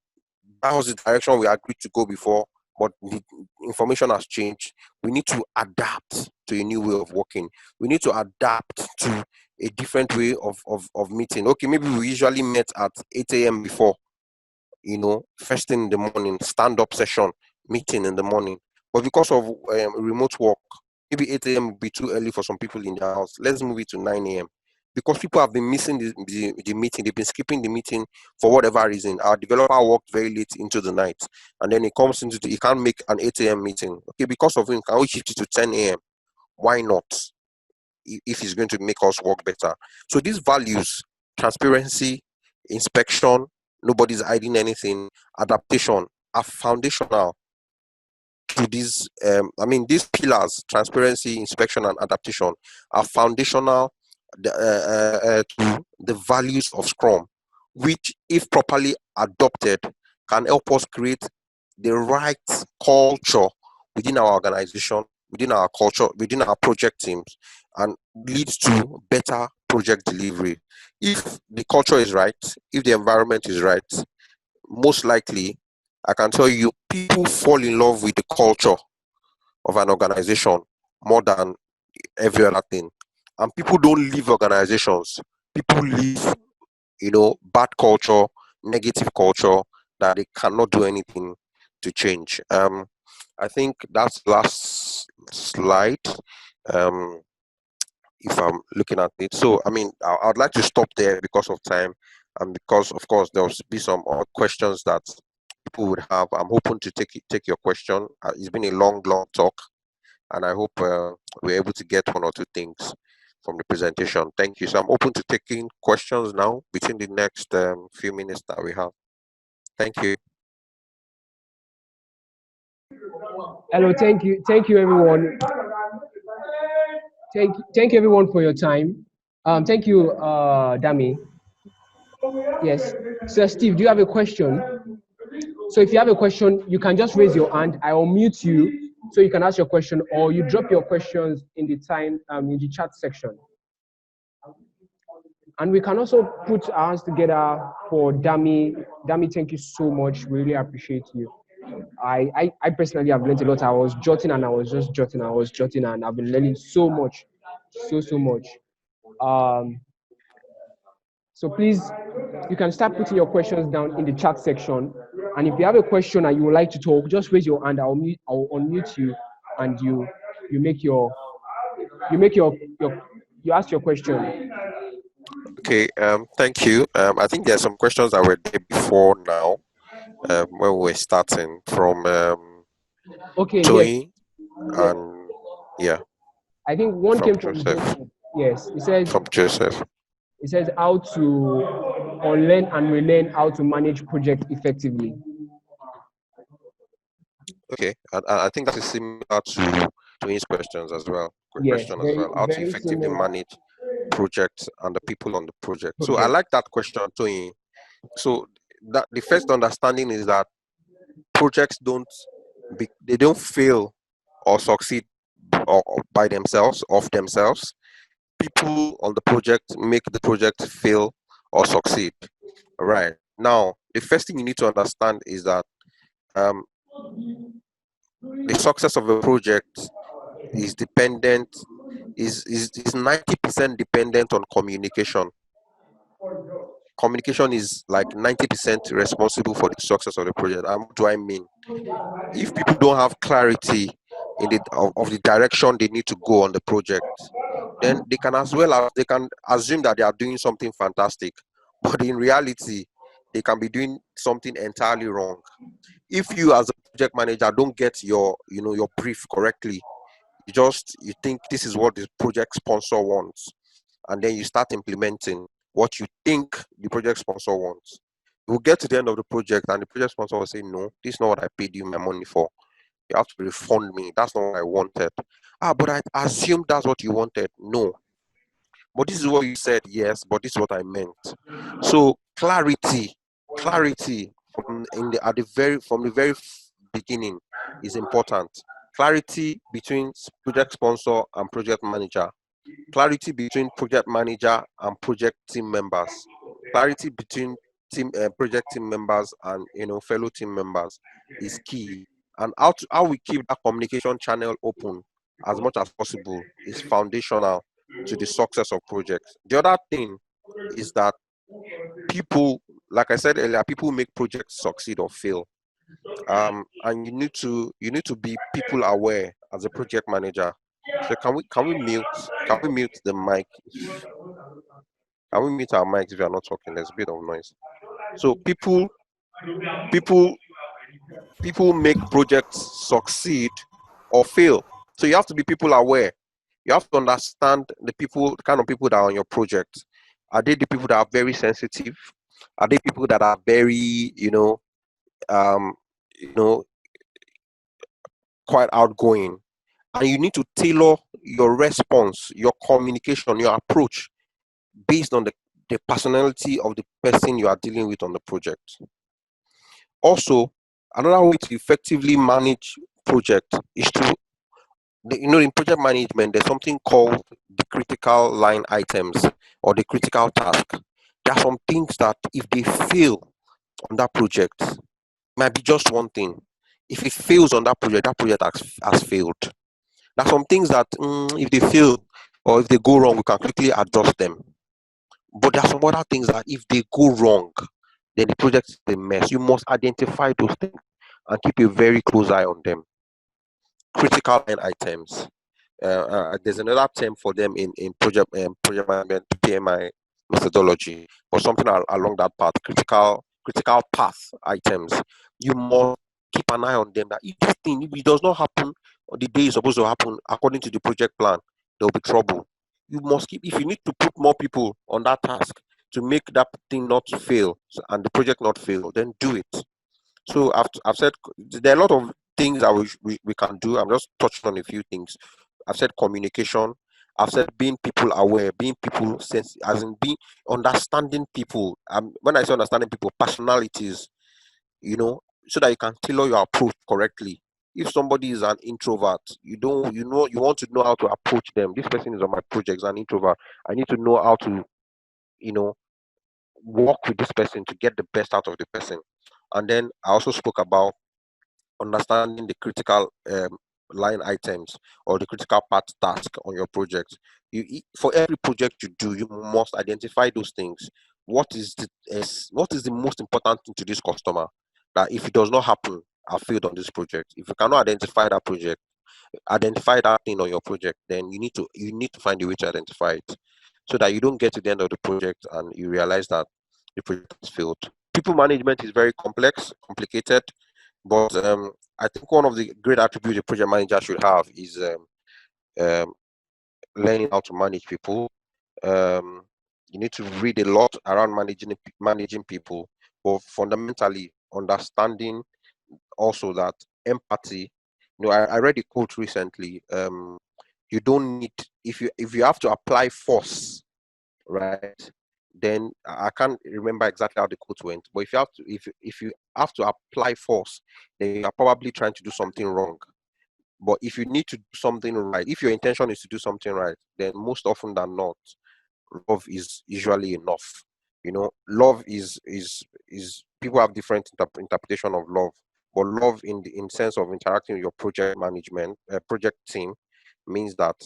was the direction we agreed to go before, but the information has changed. We need to adapt to a new way of working. We need to adapt to a different way of meeting. Okay, maybe we usually met at 8 a.m. before, first thing in the morning, stand-up session, meeting in the morning. But because of remote work, maybe 8 a.m. will be too early for some people in their house. Let's move it to 9 a.m. Because people have been missing the meeting. They've been skipping the meeting for whatever reason. Our developer worked very late into the night, and then he can't make an 8 a.m. meeting. Okay, because of him, can we shift it to 10 a.m.? Why not? If he's going to make us work better. So these values, transparency, inspection, nobody's hiding anything, adaptation, are foundational to these pillars: transparency, inspection, and adaptation are foundational to the values of Scrum, which, if properly adopted, can help us create the right culture within our organization, within our culture, within our project teams, and leads to better project delivery. If the culture is right, if the environment is right, most likely, I can tell you, people fall in love with the culture of an organization more than every other thing. And people don't leave organizations. People leave, bad culture, negative culture that they cannot do anything to change. I think that's the last slide. If I'm looking at it. So, I mean, I'd like to stop there because of time and because of course there will be some other questions that people would have. I'm hoping to take your question. It's been a long talk, and I hope we're able to get one or two things from the presentation. Thank you. So I'm open to taking questions now between the next few minutes that we have. Thank you. Hello, thank you, everyone. Thank you, everyone, for your time. Thank you, Dami. Yes. So, Steve, do you have a question? So, if you have a question, you can just raise your hand. I will mute you so you can ask your question, or you drop your questions in the in the chat section. And we can also put our hands together for Dami. Dami, thank you so much. Really appreciate you. I personally have learned a lot. I was jotting and I was just jotting. I was jotting and I've been learning so much, so much. So please, you can start putting your questions down in the chat section. And if you have a question and you would like to talk, just raise your hand. I'll unmute you, and you make your you ask your question. Okay. Thank you. I think there's some questions that were there before now. When we're starting from Okay. Yes. Toyin and yeah, I think one from came from Joseph. Joseph. Yes. It says From Joseph. how to unlearn and relearn how to manage project effectively. Okay, and I think that is similar to Toyin's questions as well. Yes. Question as Very well. How to very effectively similar manage projects and the people on the project. So I project. like that question, Toyin. So that the first understanding is that projects they don't fail or succeed or by themselves of themselves. People on the project make the project fail or succeed. Right. Now, the first thing you need to understand is that um, the success of a project is dependent is 90% dependent on communication. Communication is like 90% responsible for the success of the project. And what do I mean? If people don't have clarity of the direction they need to go on the project, then they can assume that they are doing something fantastic, but in reality they can be doing something entirely wrong. If you as a project manager don't get your brief correctly, you think this is what the project sponsor wants, and then you start implementing what you think the project sponsor wants. We'll get to the end of the project and the project sponsor will say, no, this is not what I paid you my money for. You have to refund me. That's not what I wanted. But I assumed that's what you wanted. No. But this is what you said, yes, but this is what I meant. So clarity from the very beginning is important. Clarity between project sponsor and project manager. Clarity between project manager and project team members. Clarity between project team members and fellow team members is key. And how we keep that communication channel open as much as possible is foundational to the success of projects. The other thing is that people, like I said earlier, people make projects succeed or fail. And you need to be people aware as a project manager. So can we mute the mic? Can we mute our mics if you are not talking? There's a bit of noise. So people people make projects succeed or fail. So you have to be people aware. You have to understand the kind of people that are on your project. Are they the people that are very sensitive? Are they people that are very, um, you know, quite outgoing? And you need to tailor your response, your communication, your approach based on the personality of the person you are dealing with on the project. Also, another way to effectively manage project is to, in project management, there's something called the critical line items or the critical task. There are some things that if they fail on that project, it might be just one thing. If it fails on that project has failed. There are some things that if they fail or if they go wrong, we can quickly adjust them. But there are some other things that if they go wrong, then the project is a mess. You must identify those things and keep a very close eye on them. Critical line items. There's another term for them in project management, PMI. methodology, or something along that path, critical path items. You must keep an eye on them. That if this thing, if it does not happen on the day it's supposed to happen according to the project plan, there will be trouble. You must keep. If you need to put more people on that task to make that thing not fail and the project not fail, then do it. So I've said there are a lot of things that we can do. I'm just touching on a few things. I've said communication. I've said being people aware, being people sense, as in being understanding people. When I say understanding people, personalities, so that you can tailor your approach correctly. If somebody is an introvert, you want to know how to approach them. This person is on my project, is an introvert. I need to know how to, you know, work with this person to get the best out of the person. And then I also spoke about understanding the critical line items or the critical path task on your project. For every project you do, you must identify those things. What is the most important thing to this customer? That if it does not happen, I failed on this project. If you cannot identify that thing on your project, then you need to find a way to identify it, so that you don't get to the end of the project and you realize that the project has failed. People management is very complicated, but I think one of the great attributes a project manager should have is um, learning how to manage people. Um, you need to read a lot around managing people, but fundamentally understanding also that empathy. I read a quote recently. You don't need, if you have to apply force, right? Then I can't remember exactly how the quote went, but if you have to apply force, then you are probably trying to do something wrong. But if you need to do something right, if your intention is to do something right, then most often than not, love is usually enough. Love is people have different interpretation of love, but love in sense of interacting with your project management project team means that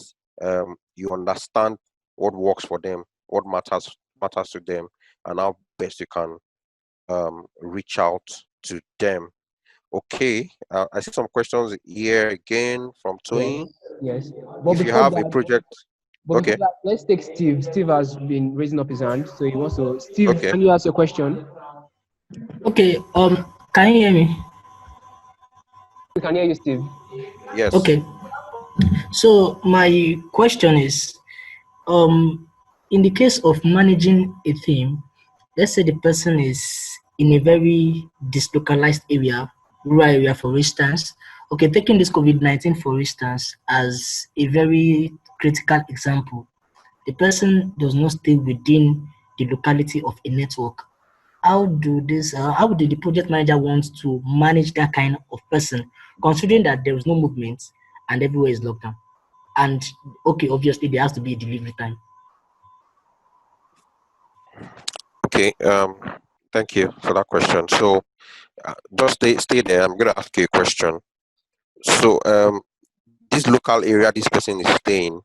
you understand what works for them, what matters to them, and how best you can reach out to them. Okay, I see some questions here again from Yes, Tony. yes. But If you before have a that, project, but before okay, that, let's take Steve. Steve has been raising up his hand, so he wants to. Steve, okay, can you ask your question? Okay, can you hear me? We can hear you, Steve. yes. Okay, so my question is, um, in the case of managing a team, let's say the person is in a very dislocalized area, rural area, for instance. Okay, taking this COVID-19 for instance as a very critical example, the person does not stay within the locality of a network. How did the project manager want to manage that kind of person, considering that there is no movement and everywhere is locked down? And okay, obviously there has to be a delivery time. Okay, thank you for that question. So just stay there. I'm going to ask you a question. So this local area this person is staying,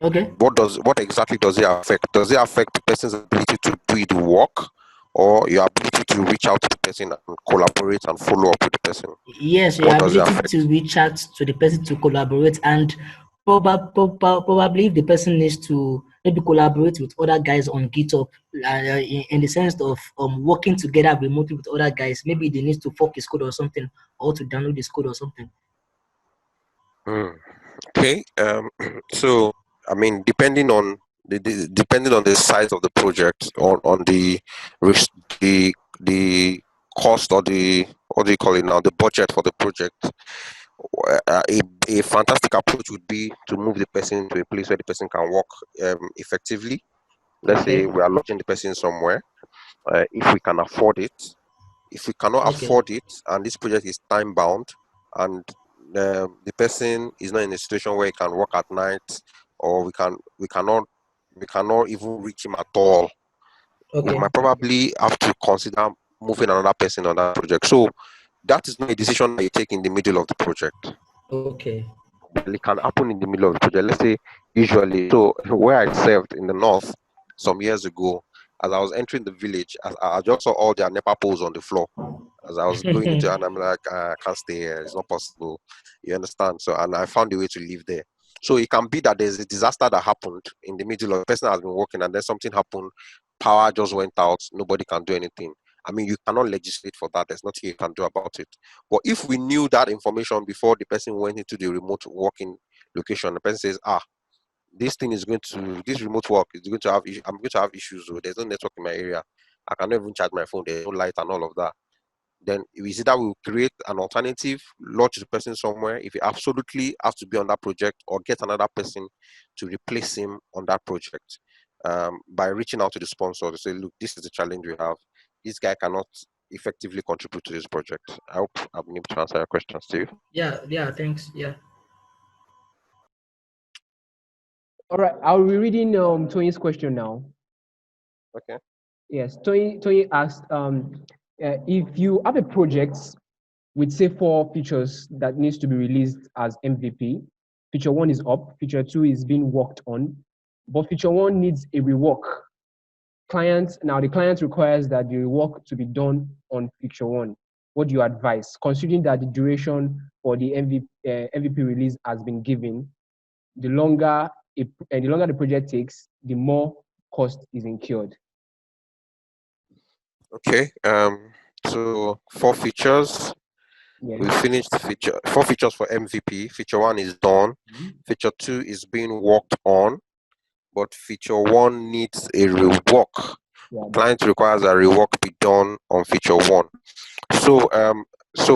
Okay. what exactly does it affect? Does it affect the person's ability to do the work, or your ability to reach out to the person and collaborate and follow up with the person? Yes, your What does it ability affect? to reach out to the person to collaborate, and probably if the person needs to maybe collaborate with other guys on GitHub, in the sense of working together remotely with other guys, maybe they need to fork his code or something, or to download his code or something. Hmm. Okay. So I mean, depending on the size of the project, on the risk, the cost, or the, what do you call it now, the budget for the project, a fantastic approach would be to move the person to a place where the person can work effectively. Let's say Okay. we are lodging the person somewhere. If we can afford it, if we cannot Okay. afford it, and this project is time bound, and the person is not in a situation where he can work at night, or we cannot even reach him at all, we Okay. might probably have to consider moving another person on that project. So that is not a decision that you take in the middle of the project. Okay. Well, it can happen in the middle of the project. Let's say usually, so where I served in the north some years ago, as I was entering the village, I just saw all their NEPA poles on the floor. As I was going into, and I'm like, I can't stay here. It's not possible. You understand? So, and I found a way to live there. So it can be that there's a disaster that happened in the middle of the person has been working, and then something happened power just went out, nobody can do anything. I mean, you cannot legislate for that. There's nothing you can do about it. But if we knew that information before the person went into the remote working location, the person says, this remote work is going to have, I'm going to have issues. So there's no network in my area. I cannot even charge my phone. There's no light and all of that. Then we see that we'll create an alternative, lodge the person somewhere if he absolutely has to be on that project, or get another person to replace him on that project, by reaching out to the sponsor to say, look, this is the challenge we have. This guy cannot effectively contribute to this project. I hope I've been able to answer your question, Steve. Yeah, thanks. Yeah. All right, I'll be reading Tony's question now. Okay. Yes, Tony asked, if you have a project with say 4 features that needs to be released as MVP, feature 1 is up, feature 2 is being worked on, but feature 1 needs a rework. The client requires that the rework to be done on feature 1. What do you advise, considering that the duration for the MVP release has been given? The longer the project takes, the more cost is incurred. Okay. So 4 features. Yeah. We finished 4 features for MVP. Feature 1 is done. Feature 2 is being worked on, but feature 1 needs a rework. Yeah. Client requires a rework be done on feature 1. So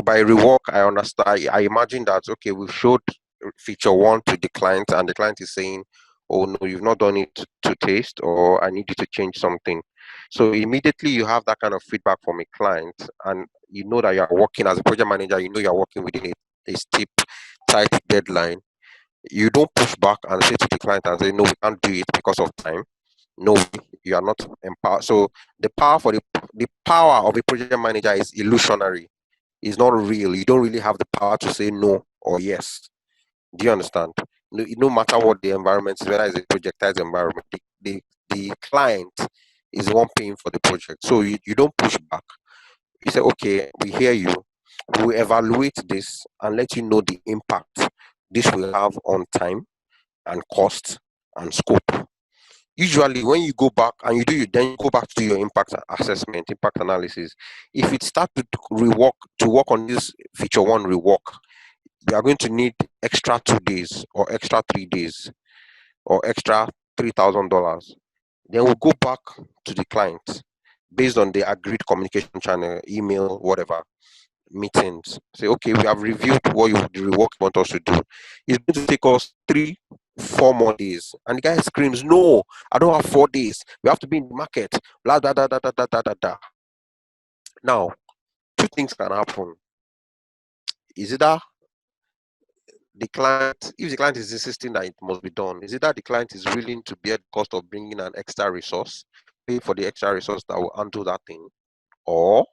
by rework, I understand. I imagine that, okay, we've showed feature 1 to the client, and the client is saying, oh no, you've not done it to taste, or I need you to change something. So immediately you have that kind of feedback from a client, and you know that you're working as a project manager, you know you're working within a steep, tight deadline. You don't push back and say to the client and say, no, we can't do it because of time. No, you are not empowered. So the power of a project manager is illusionary. It's not real. You don't really have the power to say no or yes. Do you understand? No matter what the environment is, whether it's a projectized environment, the client is the one paying for the project. So you don't push back. You say, okay, we hear you. We'll evaluate this and let you know the impact this will have on time and cost and scope. Usually, when you go back and then you go back to your impact assessment, impact analysis. If it starts to work on this feature 1 rework, you are going to need extra 2 days, or extra 3 days, or extra $3,000. Then we'll go back to the client based on the agreed communication channel, email, whatever, meetings. Say, okay, we have reviewed the rework you want us to do. It's going to take us 3-4 more days. And the guy screams, no, I don't have 4 days. We have to be in the market. Blah, blah, blah, blah, blah, blah, blah, blah. Now, 2 things can happen. Is either if the client is insisting that it must be done, is either the client is willing to bear the cost of bringing an extra resource, pay for the extra resource that will undo that thing, or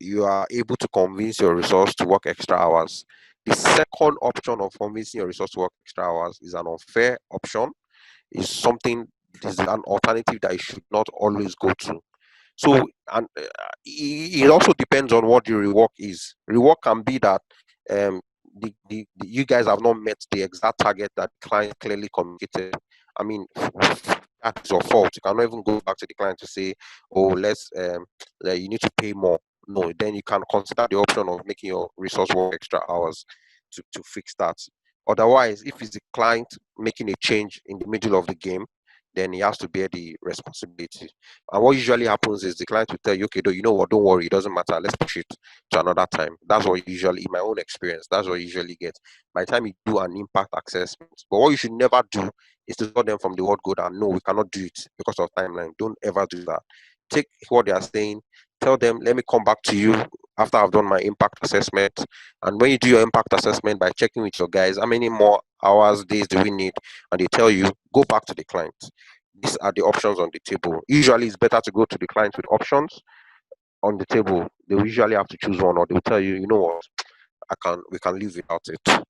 you are able to convince your resource to work extra hours. The second option of convincing your resource to work extra hours is an unfair option. Is an alternative that you should not always go to. So, and it also depends on what the rework is. Rework can be that you guys have not met the exact target that the client clearly communicated. I mean, that is your fault. You cannot even go back to the client to say, oh, you need to pay more. No, then you can consider the option of making your resource work extra hours to fix that. Otherwise, if it's the client making a change in the middle of the game, then he has to bear the responsibility. And what usually happens is the client will tell you, okay, you know what, don't worry, it doesn't matter, let's push it to another time. That's what usually, in my own experience, that's what you usually get by the time you do an impact assessment. But what you should never do is to tell them from the word go that no, we cannot do it because of timeline. Don't ever do that. Take what they are saying, tell them, let me come back to you after I've done my impact assessment. And when you do your impact assessment by checking with your guys, how many more hours, days do we need? And they tell you, go back to the client. These are the options on the table. Usually it's better to go to the client with options on the table. They will usually have to choose one, or they'll tell you, you know what, we can live without it.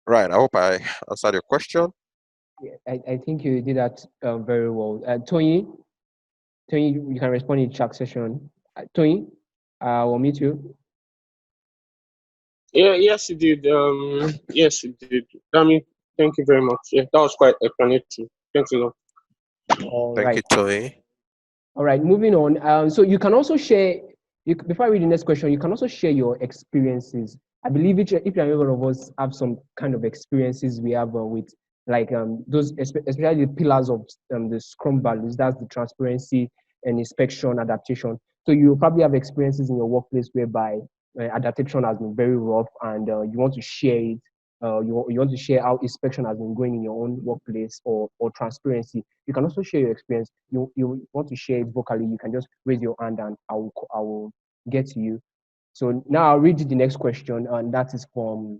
Right. I hope I answered your question. Yeah, I think you did that very well. Tony, you can respond in chat session. Tony, we'll meet you. Yeah, yes, it did. Yes, it did. I mean, thank you very much. Yeah, that was quite explanatory. Thanks a lot. All Thank right. you, Tony. All right, moving on. So you can also share, before I read the next question, you can also share your experiences. I believe each and every one of us have some kind of experiences we have with like those, especially the pillars of the Scrum values. That's the transparency and inspection, adaptation. So you probably have experiences in your workplace whereby adaptation has been very rough, and you want to share it. You want to share how inspection has been going in your own workplace, or transparency. You can also share your experience. You want to share it vocally, you can just raise your hand and I will get to you. So now I'll read you the next question, and that is from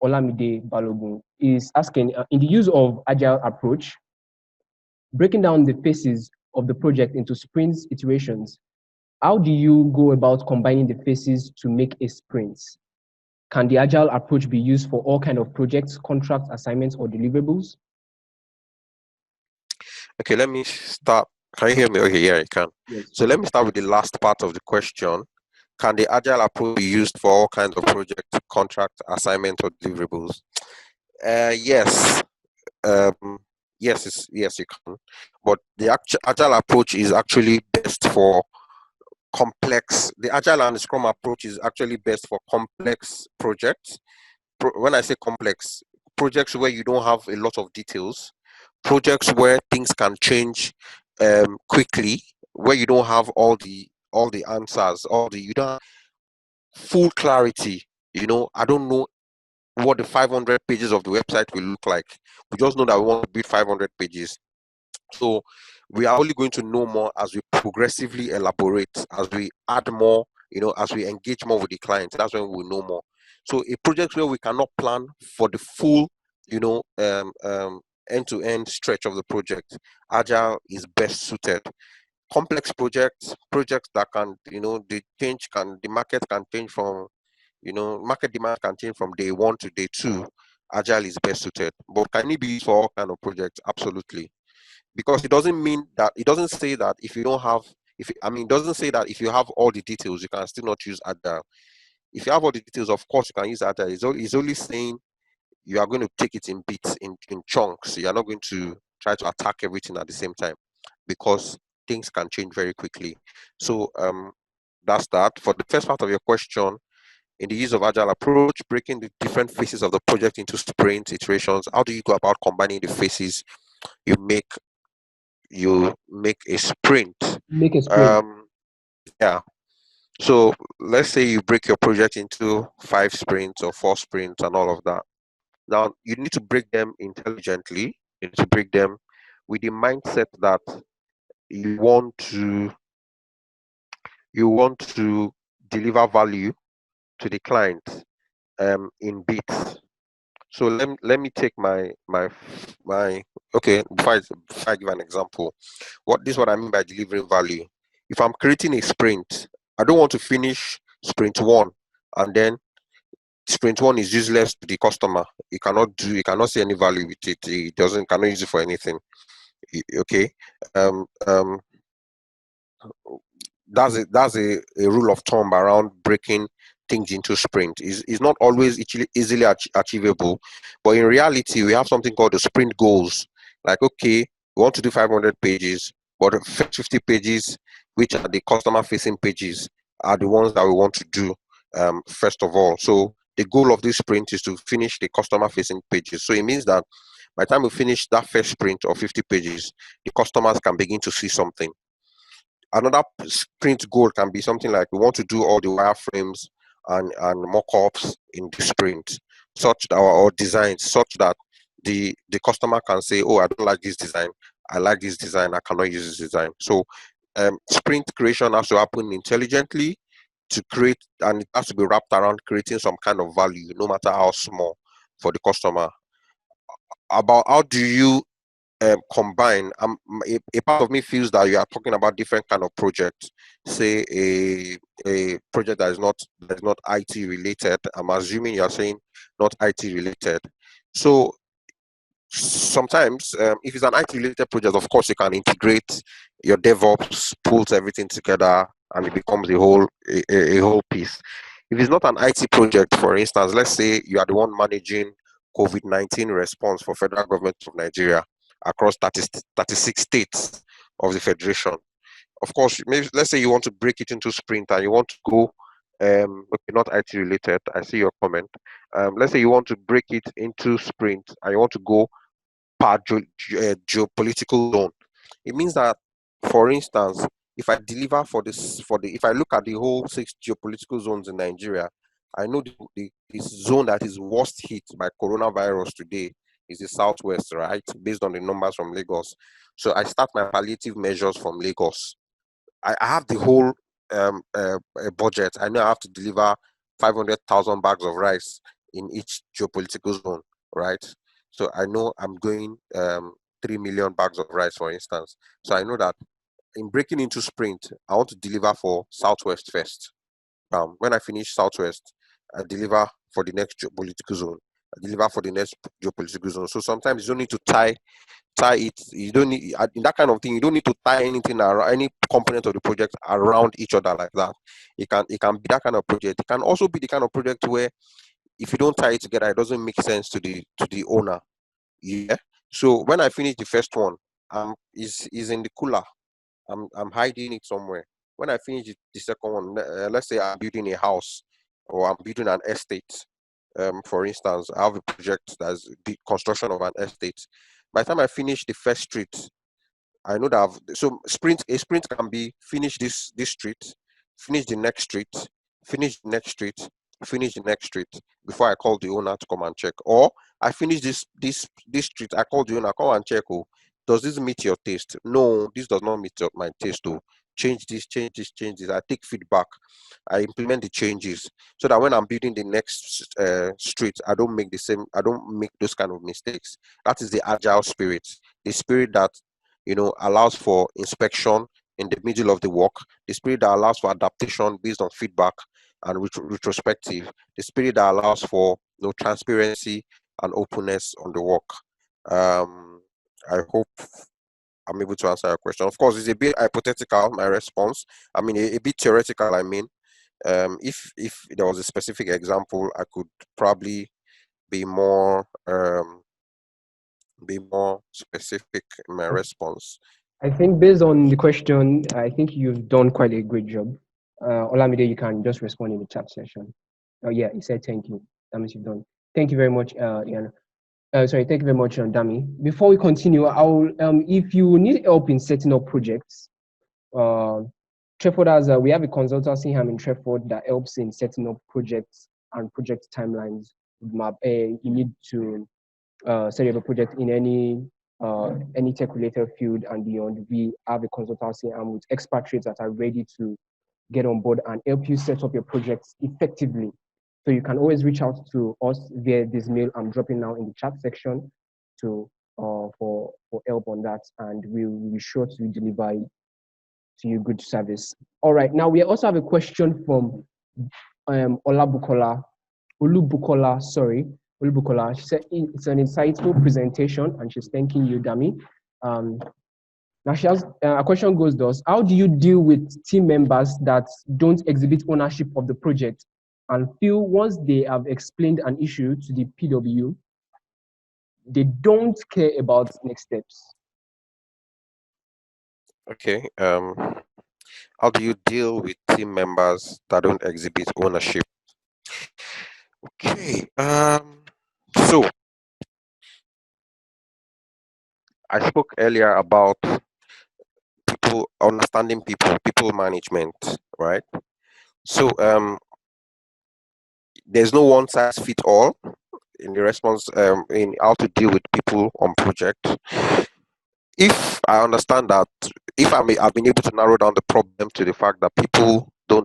Olamide Balogun. Is asking, in the use of agile approach, breaking down the phases of the project into sprints iterations, how do you go about combining the phases to make a sprint? Can the agile approach be used for all kind of projects, contracts, assignments, or deliverables? Okay, let me start. Can you hear me? Okay, yeah, I can. Yes. So let me start with the last part of the question. Can the agile approach be used for all kinds of projects, contract, assignment, or deliverables? Yes. Um, yes, you can. But the agile approach is actually best for complex. The agile and the Scrum approach is actually best for complex projects. When I say complex, projects where you don't have a lot of details, projects where things can change quickly, where you don't have all the answers, you don't have full clarity. I don't know what the 500 pages of the website will look like. We just know that we want to build 500 pages. So we are only going to know more as we progressively elaborate, as we add more, as we engage more with the client. That's when we know more. So a project where we cannot plan for the full, end-to-end stretch of the project, Agile is best suited. Complex projects that can, the market can change from, market demand can change from day one to day two. Agile is best suited. But can it be used for all kind of projects? Absolutely. Because it doesn't say that if you don't have, it doesn't say that if you have all the details, you can still not use Agile. If you have all the details, of course you can use Agile. It's only saying you are going to take it in bits, in chunks. You are not going to try to attack everything at the same time, because things can change very quickly. So that's that. For the first part of your question, in the use of Agile approach, breaking the different phases of the project into sprint iterations, how do you go about combining the phases? You make a sprint. Make a sprint. Yeah. So let's say you break your project into 5 sprints or 4 sprints and all of that. Now you need to break them intelligently. You need to break them with the mindset that you want to you want to deliver value to the client in bits. So let me take my okay, before I give an example. What I mean by delivering value. If I'm creating a sprint, I don't want to finish sprint one and then sprint one is useless to the customer. You cannot see any value with it. It doesn't cannot use it for anything. Okay. Um um that's a rule of thumb around breaking things into sprint. Is not always easily achievable, but in reality we have something called the sprint goals. Like, okay, we want to do 500 pages, but the first 50 pages, which are the customer facing pages, are the ones that we want to do first of all. So the goal of this sprint is to finish the customer facing pages. So it means that by the time we finish that first sprint of 50 pages, the customers can begin to see something. Another sprint goal can be something like we want to do all the wireframes and mock-ups in the sprint, such that, or designs, such that the customer can say, oh, I don't like this design, I like this design, I cannot use this design. So sprint creation has to happen intelligently to create, and it has to be wrapped around creating some kind of value, no matter how small, for the customer. About how do you combine, a part of me feels that you are talking about different kind of projects. Say a project that is not IT related. I'm assuming you are saying not IT related. So sometimes, if it's an IT related project, of course you can integrate your DevOps, pulls everything together, and it becomes a whole piece. If it's not an IT project, for instance, let's say you are the one managing COVID-19 response for federal government of Nigeria, across 36 states of the federation. Of course, maybe let's say you want to break it into sprint and you want to go, okay, not IT related. I see your comment. Let's say you want to break it into sprint and you want to go per geopolitical zone. It means that, for instance, if I deliver if I look at the whole 6 geopolitical zones in Nigeria, I know the zone that is worst hit by coronavirus today is the southwest, right? Based on the numbers from Lagos. So I start my palliative measures from Lagos. I have the whole budget. I know I have to deliver 500,000 bags of rice in each geopolitical zone, right? So I know I'm going 3 million bags of rice, for instance. So I know that in breaking into sprint, I want to deliver for Southwest first. When I finish Southwest, I deliver for the next geopolitical zone. I deliver for the next geopolitical zone. So sometimes you don't need to tie it. You don't need in that kind of thing. You don't need to tie anything around any component of the project around each other like that. It can be that kind of project. It can also be the kind of project where if you don't tie it together, it doesn't make sense to the owner. Yeah. So when I finish the first one, is in the cooler. I'm hiding it somewhere. When I finish the second one, let's say I'm building a house or I'm building an estate. For instance, I have a project that's the construction of an estate. By the time I finish the first street, I know that a sprint can be finish this street, finish the next street, finish the next street, finish the next street before I call the owner to come and check. Or I finish this street, I call the owner, come and check. Oh, does this meet your taste? No, this does not meet my taste. Oh, change this, change this, change this. I take feedback, I implement the changes so that when I'm building the next street, I don't make those kind of mistakes. That is the agile spirit, the spirit that allows for inspection in the middle of the work, the spirit that allows for adaptation based on feedback and retrospective, the spirit that allows for transparency and openness on the work. I hope I'm able to answer your question. Of course, it's a bit hypothetical, my response. I mean, a bit theoretical, I mean. If there was a specific example, I could probably be more specific in my response. I think based on the question, I think you've done quite a great job. Olamide, you can just respond in the chat session. Oh yeah, he said thank you. That means you've done. Thank you very much, Ian. Sorry, thank you very much, Dami. Before we continue, I'll if you need help in setting up projects, Treford has we have a consultancy here in Treford that helps in setting up projects and project timelines. You need to set up a project in any tech related field and beyond. We have a consultancy and with expatriates that are ready to get on board and help you set up your projects effectively. So you can always reach out to us via this mail I'm dropping now in the chat section to for help on that, and we'll be sure to deliver to you good service. All right, now we also have a question from Olubukola, sorry, Olubukola. She said it's an insightful presentation, and she's thanking you, Dami. Now she has a question goes thus: how do you deal with team members that don't exhibit ownership of the project and feel once they have explained an issue to the PW, they don't care about next steps? Okay. How do you deal with team members that don't exhibit ownership? Okay. So I spoke earlier about understanding people management, right? So there's no one size fit all in the response in how to deal with people on project. If I understand that, if I've been able to narrow down the problem to the fact that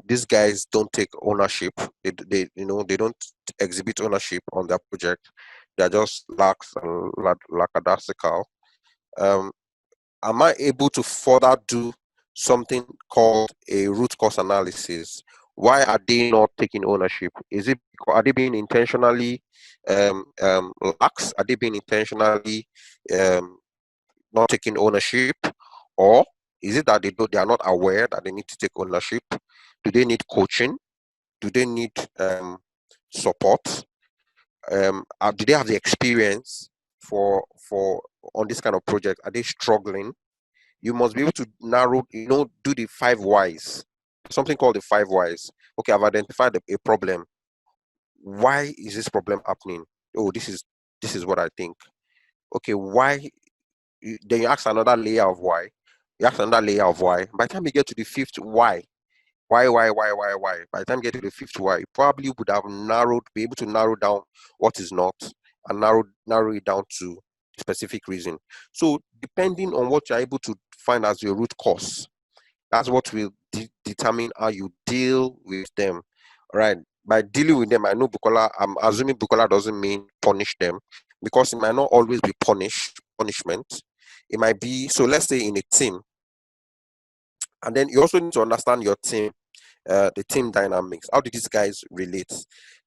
these guys don't take ownership, they don't exhibit ownership on their project, they're just lax and lackadaisical. Am I able to further do something called a root cause analysis? Why are they not taking ownership? Are they being intentionally lax? Are they being intentionally not taking ownership, or is it that they are not aware that they need to take ownership? Do they need coaching? Do they need support? Do they have the experience for on this kind of project, are they struggling? You must be able to narrow, do the 5 whys. Something called the 5 whys. Okay, I've identified a problem. Why is this problem happening? Oh, this is what I think. Okay, why? Then you ask another layer of why. You ask another layer of why. By the time you get to the fifth why, why? By the time you get to the fifth why, you probably would have be able to narrow down what is not, and narrow it down to specific reason. So depending on what you're able to find as your root cause, that's what will determine how you deal with them. All right. By dealing with them, I know Bukola, I'm assuming Bukola doesn't mean punish them, because it might not always be punishment. It might be, so let's say in a team, and then you also need to understand your team, the team dynamics. How do these guys relate?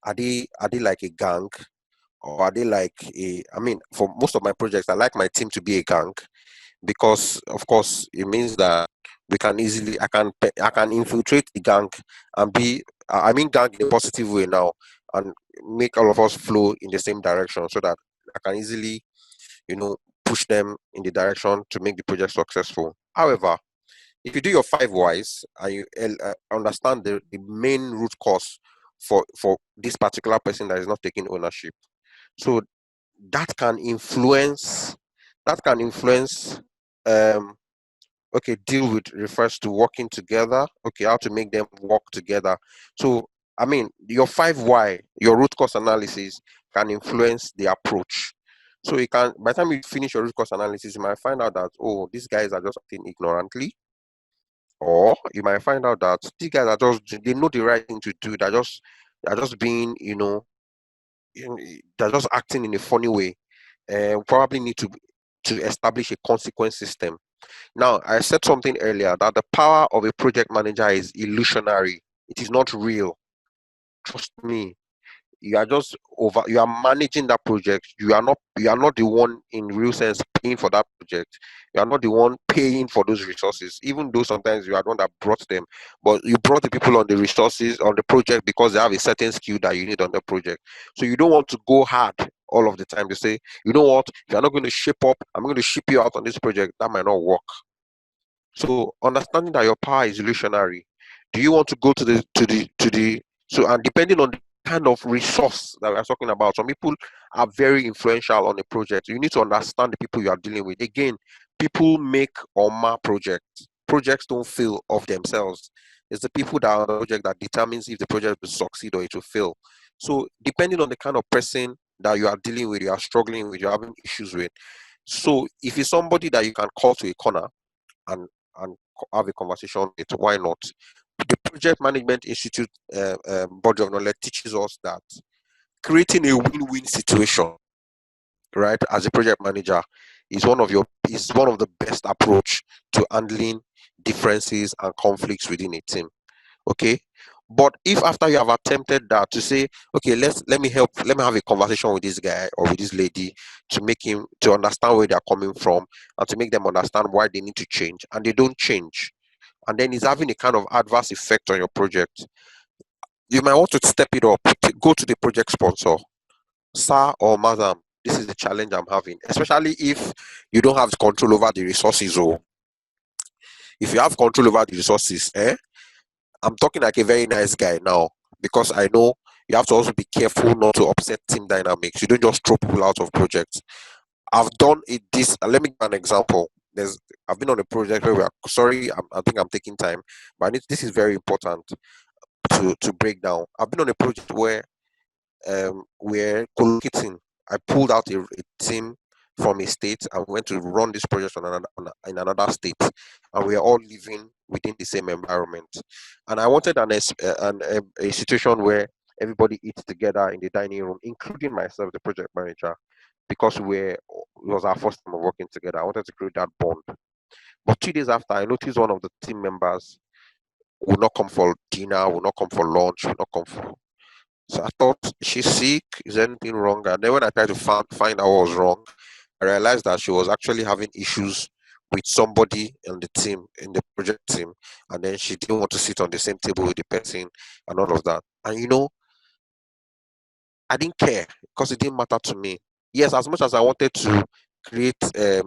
Are they like a gang, or are they like I mean, for most of my projects, I like my team to be a gang, because of course it means that I can infiltrate the gang and be, I mean, gang in a positive way now, and make all of us flow in the same direction, so that I can easily, push them in the direction to make the project successful. However, if you do your 5 whys and you understand the main root cause for this particular person that is not taking ownership, so that can influence um okay, deal with refers to working together. Okay, how to make them work together. So I mean, your 5 why, your root cause analysis can influence the approach. So you can, by the time you finish your root cause analysis, you might find out that, oh, these guys are just acting ignorantly, or you might find out that these guys are they know the right thing to do. They're just being, they're just acting in a funny way. Probably need to establish a consequence system. Now, I said something earlier that the power of a project manager is illusionary. It is not real. Trust me. You are managing that project. You are not the one in real sense paying for that project. You are not the one paying for those resources, even though sometimes you are the one that brought them. But you brought the people on the resources on the project because they have a certain skill that you need on the project. So you don't want to go hard all of the time to say, you know what, if you're not going to shape up, I'm going to ship you out on this project. That might not work. So understanding that your power is illusionary, do you want to go to the so, and depending on the kind of resource that we're talking about, some people are very influential on a project. You need to understand the people you are dealing with. Again, people make or mar projects. Projects don't fail of themselves. It's the people that are on the project that determines if the project will succeed or it will fail. So depending on the kind of person that you are dealing with, you are struggling with, you're having issues with. So if it's somebody that you can call to a corner and have a conversation with, why not? The Project Management Institute body of knowledge teaches us that creating a win-win situation, right, as a project manager is one of the best approach to handling differences and conflicts within a team. Okay, but if after you have attempted that, to say, okay, let me have a conversation with this guy or with this lady to make him to understand where they're coming from, and to make them understand why they need to change, and they don't change, and then it's having a kind of adverse effect on your project, you might want to step it up, go to the project sponsor. Sir or madam, this is the challenge I'm having, especially if you don't have control over the resources. Or if you have control over the resources, I'm talking like a very nice guy now, because I know you have to also be careful not to upset team dynamics. You don't just throw people out of projects. I've done it this. Let me give an example. I've been on a project where I think I'm taking time, but this is very important to break down. I've been on a project where we're collocating. I pulled out a team from a state and went to run this project in another state, and we are all living within the same environment. And I wanted a situation where everybody eats together in the dining room, including myself, the project manager, because it was our first time of working together. I wanted to create that bond. But 2 days after, I noticed one of the team members will not come for dinner, will not come for lunch, will not come for. So I thought, she's sick. Is there anything wrong? And then when I tried to find out what was wrong, I realized that she was actually having issues with somebody in the team, in the project team, and then she didn't want to sit on the same table with the person and all of that. And I didn't care, because it didn't matter to me. Yes, as much as I wanted to create a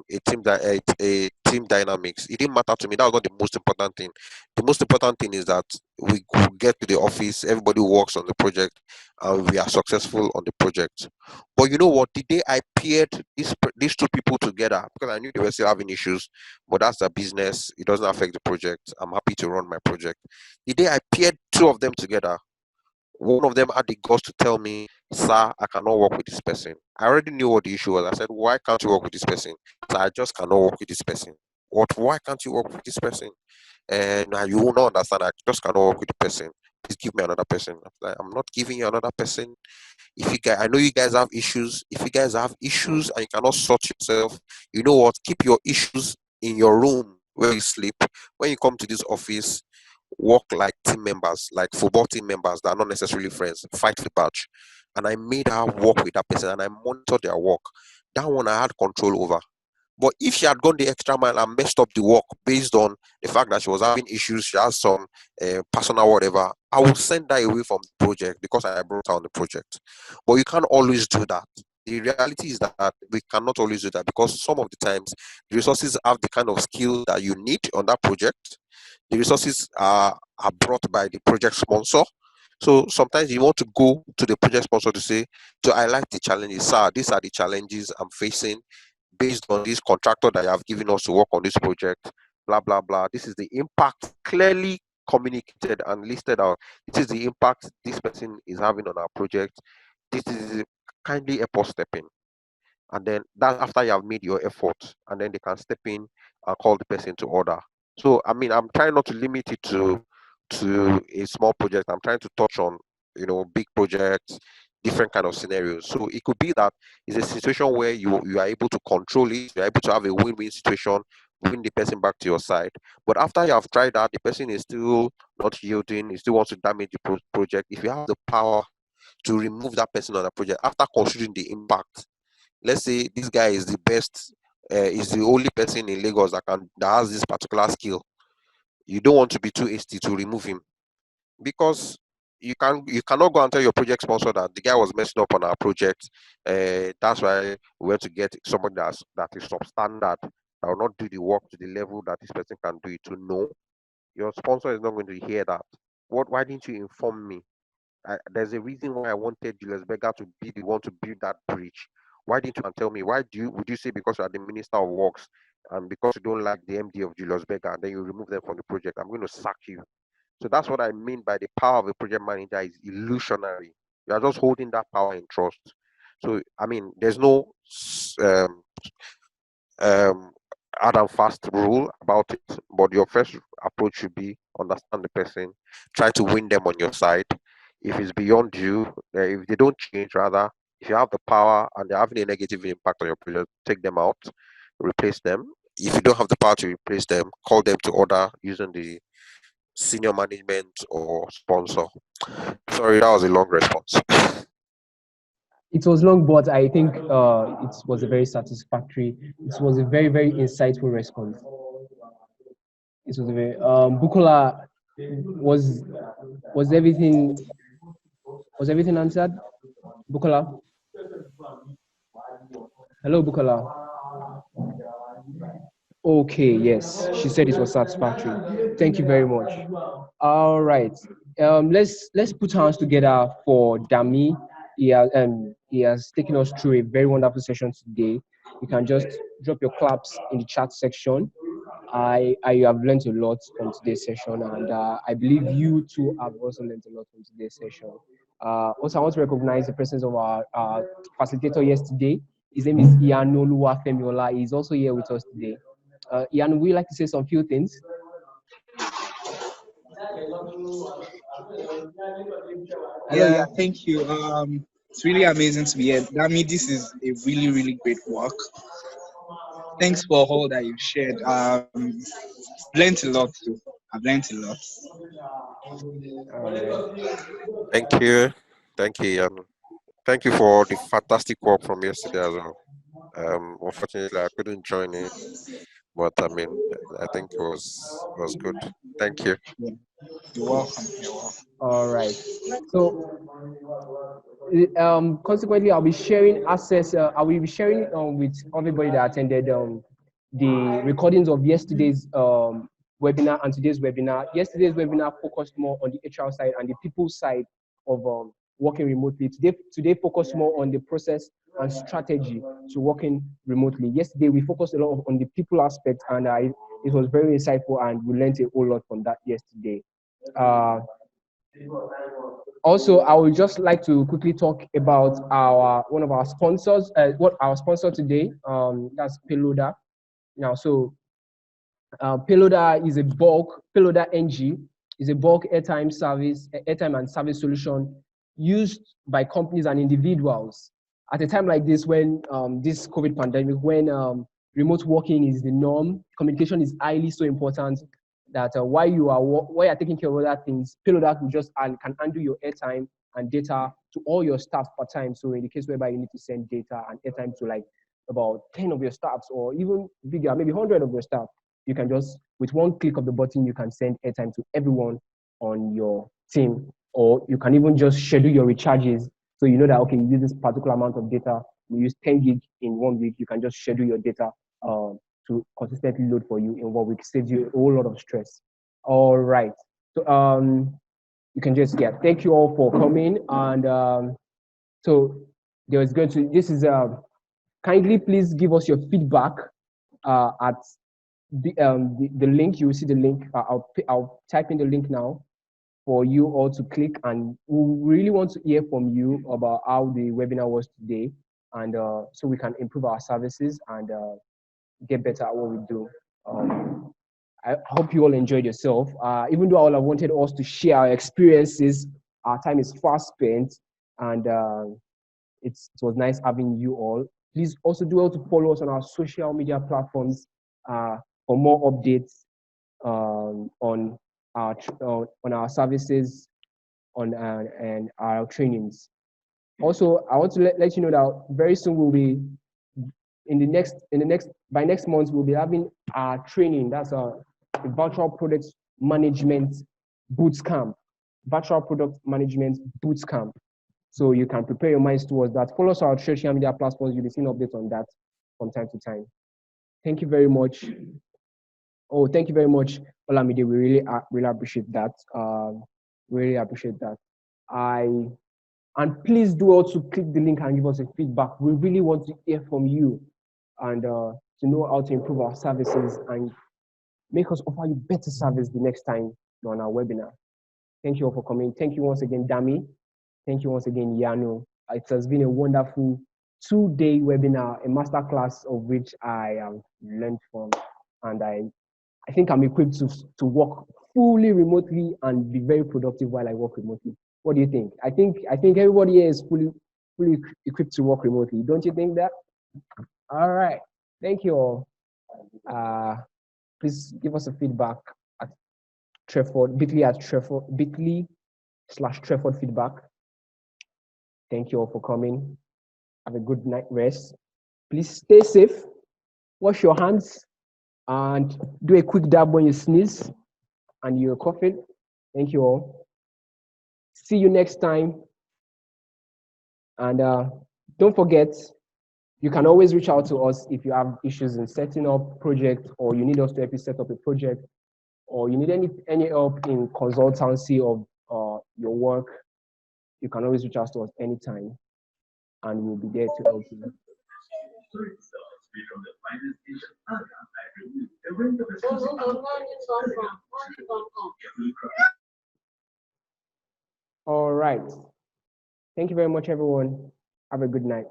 team dynamics. It didn't matter to me. That was not the most important thing. The most important thing is that we get to the office, everybody works on the project, and we are successful on the project. But you know what? The day I paired these two people together, because I knew they were still having issues, but that's their business. It doesn't affect the project. I'm happy to run my project. The day I paired two of them together, one of them had the guts to tell me, "Sir, I cannot work with this person." I already knew what the issue was. I said, "Why can't you work with this person?" So I just cannot work with this person. What? Why can't you work with this person? And now you will not understand. I just cannot work with the person. Please give me another person. I'm not giving you another person. If you guys, I know you guys have issues. If you guys have issues and you cannot sort yourself, you know what? Keep your issues in your room where you sleep. When you come to this office, work like team members, like football team members that are not necessarily friends. Fight the batch. And I made her work with that person and I monitored their work. That one I had control over. But if she had gone the extra mile and messed up the work based on the fact that she was having issues, she has some personal whatever, I would send her away from the project because I brought her on the project. But you can't always do that. The reality is that we cannot always do that because some of the times the resources have the kind of skill that you need on that project. The resources are brought by the project sponsor. So sometimes you want to go to the project sponsor to say, so I like the challenges, sir. These are the challenges I'm facing based on this contractor that you have given us to work on this project, blah, blah, blah. This is the impact clearly communicated and listed out. This is the impact this person is having on our project. This is kindly a post step in. And then that's after you have made your effort, and then they can step in and call the person to order. So I mean, I'm trying not to limit it to a small project. I'm trying to touch on big projects, different kind of scenarios. So it could be that it's a situation where you are able to control it, you're able to have a win-win situation, bring the person back to your side. But after you have tried that, the person is still not yielding, he still wants to damage the project. If you have the power to remove that person on the project after considering the impact, let's say this guy is the best, is the only person in Lagos that has this particular skill. You don't want to be too hasty to remove him because you cannot go and tell your project sponsor that the guy was messing up on our project. That's why we have to get somebody that is substandard, that will not do the work to the level that this person can do it. To know your sponsor is not going to hear that. Why didn't you inform me? There's a reason why I wanted Julius Berger to be the one to build that bridge. Why didn't you tell me? Would you say because you are the Minister of Works and because you don't like the MD of Julius Berger and then you remove them from the project? I'm going to sack you. So that's what I mean by the power of a project manager is illusionary. You are just holding that power in trust. So I mean, there's no um, um, hard and fast rule about it, but your first approach should be understand the person, try to win them on your side. If it's beyond you, if they don't change, rather, if you have the power and they're having a negative impact on your project, take them out, replace them. If you don't have the power to replace them, call them to order using the senior management or sponsor. Sorry, that was a long response. It was long, but I think it was a very satisfactory. It was a very, very insightful response. It was a very Bukola, was was everything was everything answered? Bukola, hello, Bukola. Okay, yes, she said it was satisfactory. Thank you very much. All right, let's put hands together for Dami. He has taken us through a very wonderful session today. You can just drop your claps in the chat section. I have learned a lot from today's session, and I believe you too have also learned a lot from today's session. Also, I want to recognize the presence of our facilitator yesterday. His name is Ianoluwa Femiola. He's also here with us today. Ian, would you like to say some few things? Hello, Yeah, Ian. thank you. It's really amazing to be here. Dami, this is a really, really great work. Thanks for all that you've shared. I've learned a lot too. I've learned a lot. Thank you. Thank you. And thank you for the fantastic work from yesterday as well. Unfortunately, I couldn't join in, but I mean, I think it was good. Thank you. Yeah. You're welcome. You're welcome. All right. So Consequently, I'll be sharing access. I will be sharing with everybody that attended the recordings of yesterday's webinar and today's webinar. Yesterday's webinar focused more on the HR side and the people side of working remotely. Today focused more on the process and strategy to working remotely. Yesterday we focused a lot on the people aspect, and it was very insightful, and we learned a whole lot from that yesterday. Also, I would just like to quickly talk about one of our sponsors. What our sponsor today, that's Payloader. Now, so Payloader is a bulk, Payloader NG is a bulk airtime and service solution used by companies and individuals at a time like this, when this COVID pandemic, when remote working is the norm, communication is highly so important, that while you're taking care of other things, Payloader will just can handle your airtime and data to all your staff per time. So in the case whereby you need to send data and airtime to like about 10 of your staffs, or even bigger, maybe 100 of your staff, you can just, with one click of the button, you can send airtime to everyone on your team. Or you can even just schedule your recharges. So you know that, okay, you use this particular amount of data, you use 10 gig in 1 week, you can just schedule your data to consistently load for you in 1 week. Saves you a whole lot of stress. All right. So you can just, yeah, thank you all for coming. And so this is kindly please give us your feedback at the link. You will see the link. I'll type in the link now for you all to click, and we really want to hear from you about how the webinar was today, and so we can improve our services and get better at what we do. I hope you all enjoyed yourself. Even though all I wanted us to share our experiences, our time is fast spent, and it was nice having you all. Please also do well to follow us on our social media platforms for more updates on our services and our trainings. Also, I want to let you know that very soon we'll be by next month we'll be having our training. That's a virtual product management boot camp. Virtual product management boot camp. So you can prepare your minds towards that. Follow us on our social media platforms. You'll be seeing updates on that from time to time. Thank you very much. Oh, thank you very much, Olamide. We really appreciate that. Really appreciate that. And please do also click the link and give us a feedback. We really want to hear from you, and to know how to improve our services and make us offer you better service the next time you're on our webinar. Thank you all for coming. Thank you once again, Dami. Thank you once again, Yano. It has been a wonderful 2-day webinar, a masterclass of which I have learned from, and I think I'm equipped to work fully remotely and be very productive while I work remotely. What do you think? I think everybody here is fully equipped to work remotely. Don't you think that? All right. Thank you all. Please give us a feedback at Treford, bit.ly/Treford feedback. Thank you all for coming. Have a good night rest. Please stay safe. Wash your hands and do a quick dab when you sneeze and you're coughing. Thank you all. See you next time. And don't forget, you can always reach out to us if you have issues in setting up project, or you need us to help you set up a project, or you need any help in consultancy of your work. You can always reach out to us anytime, and we'll be there to help you. All right. Thank you very much, everyone. Have a good night.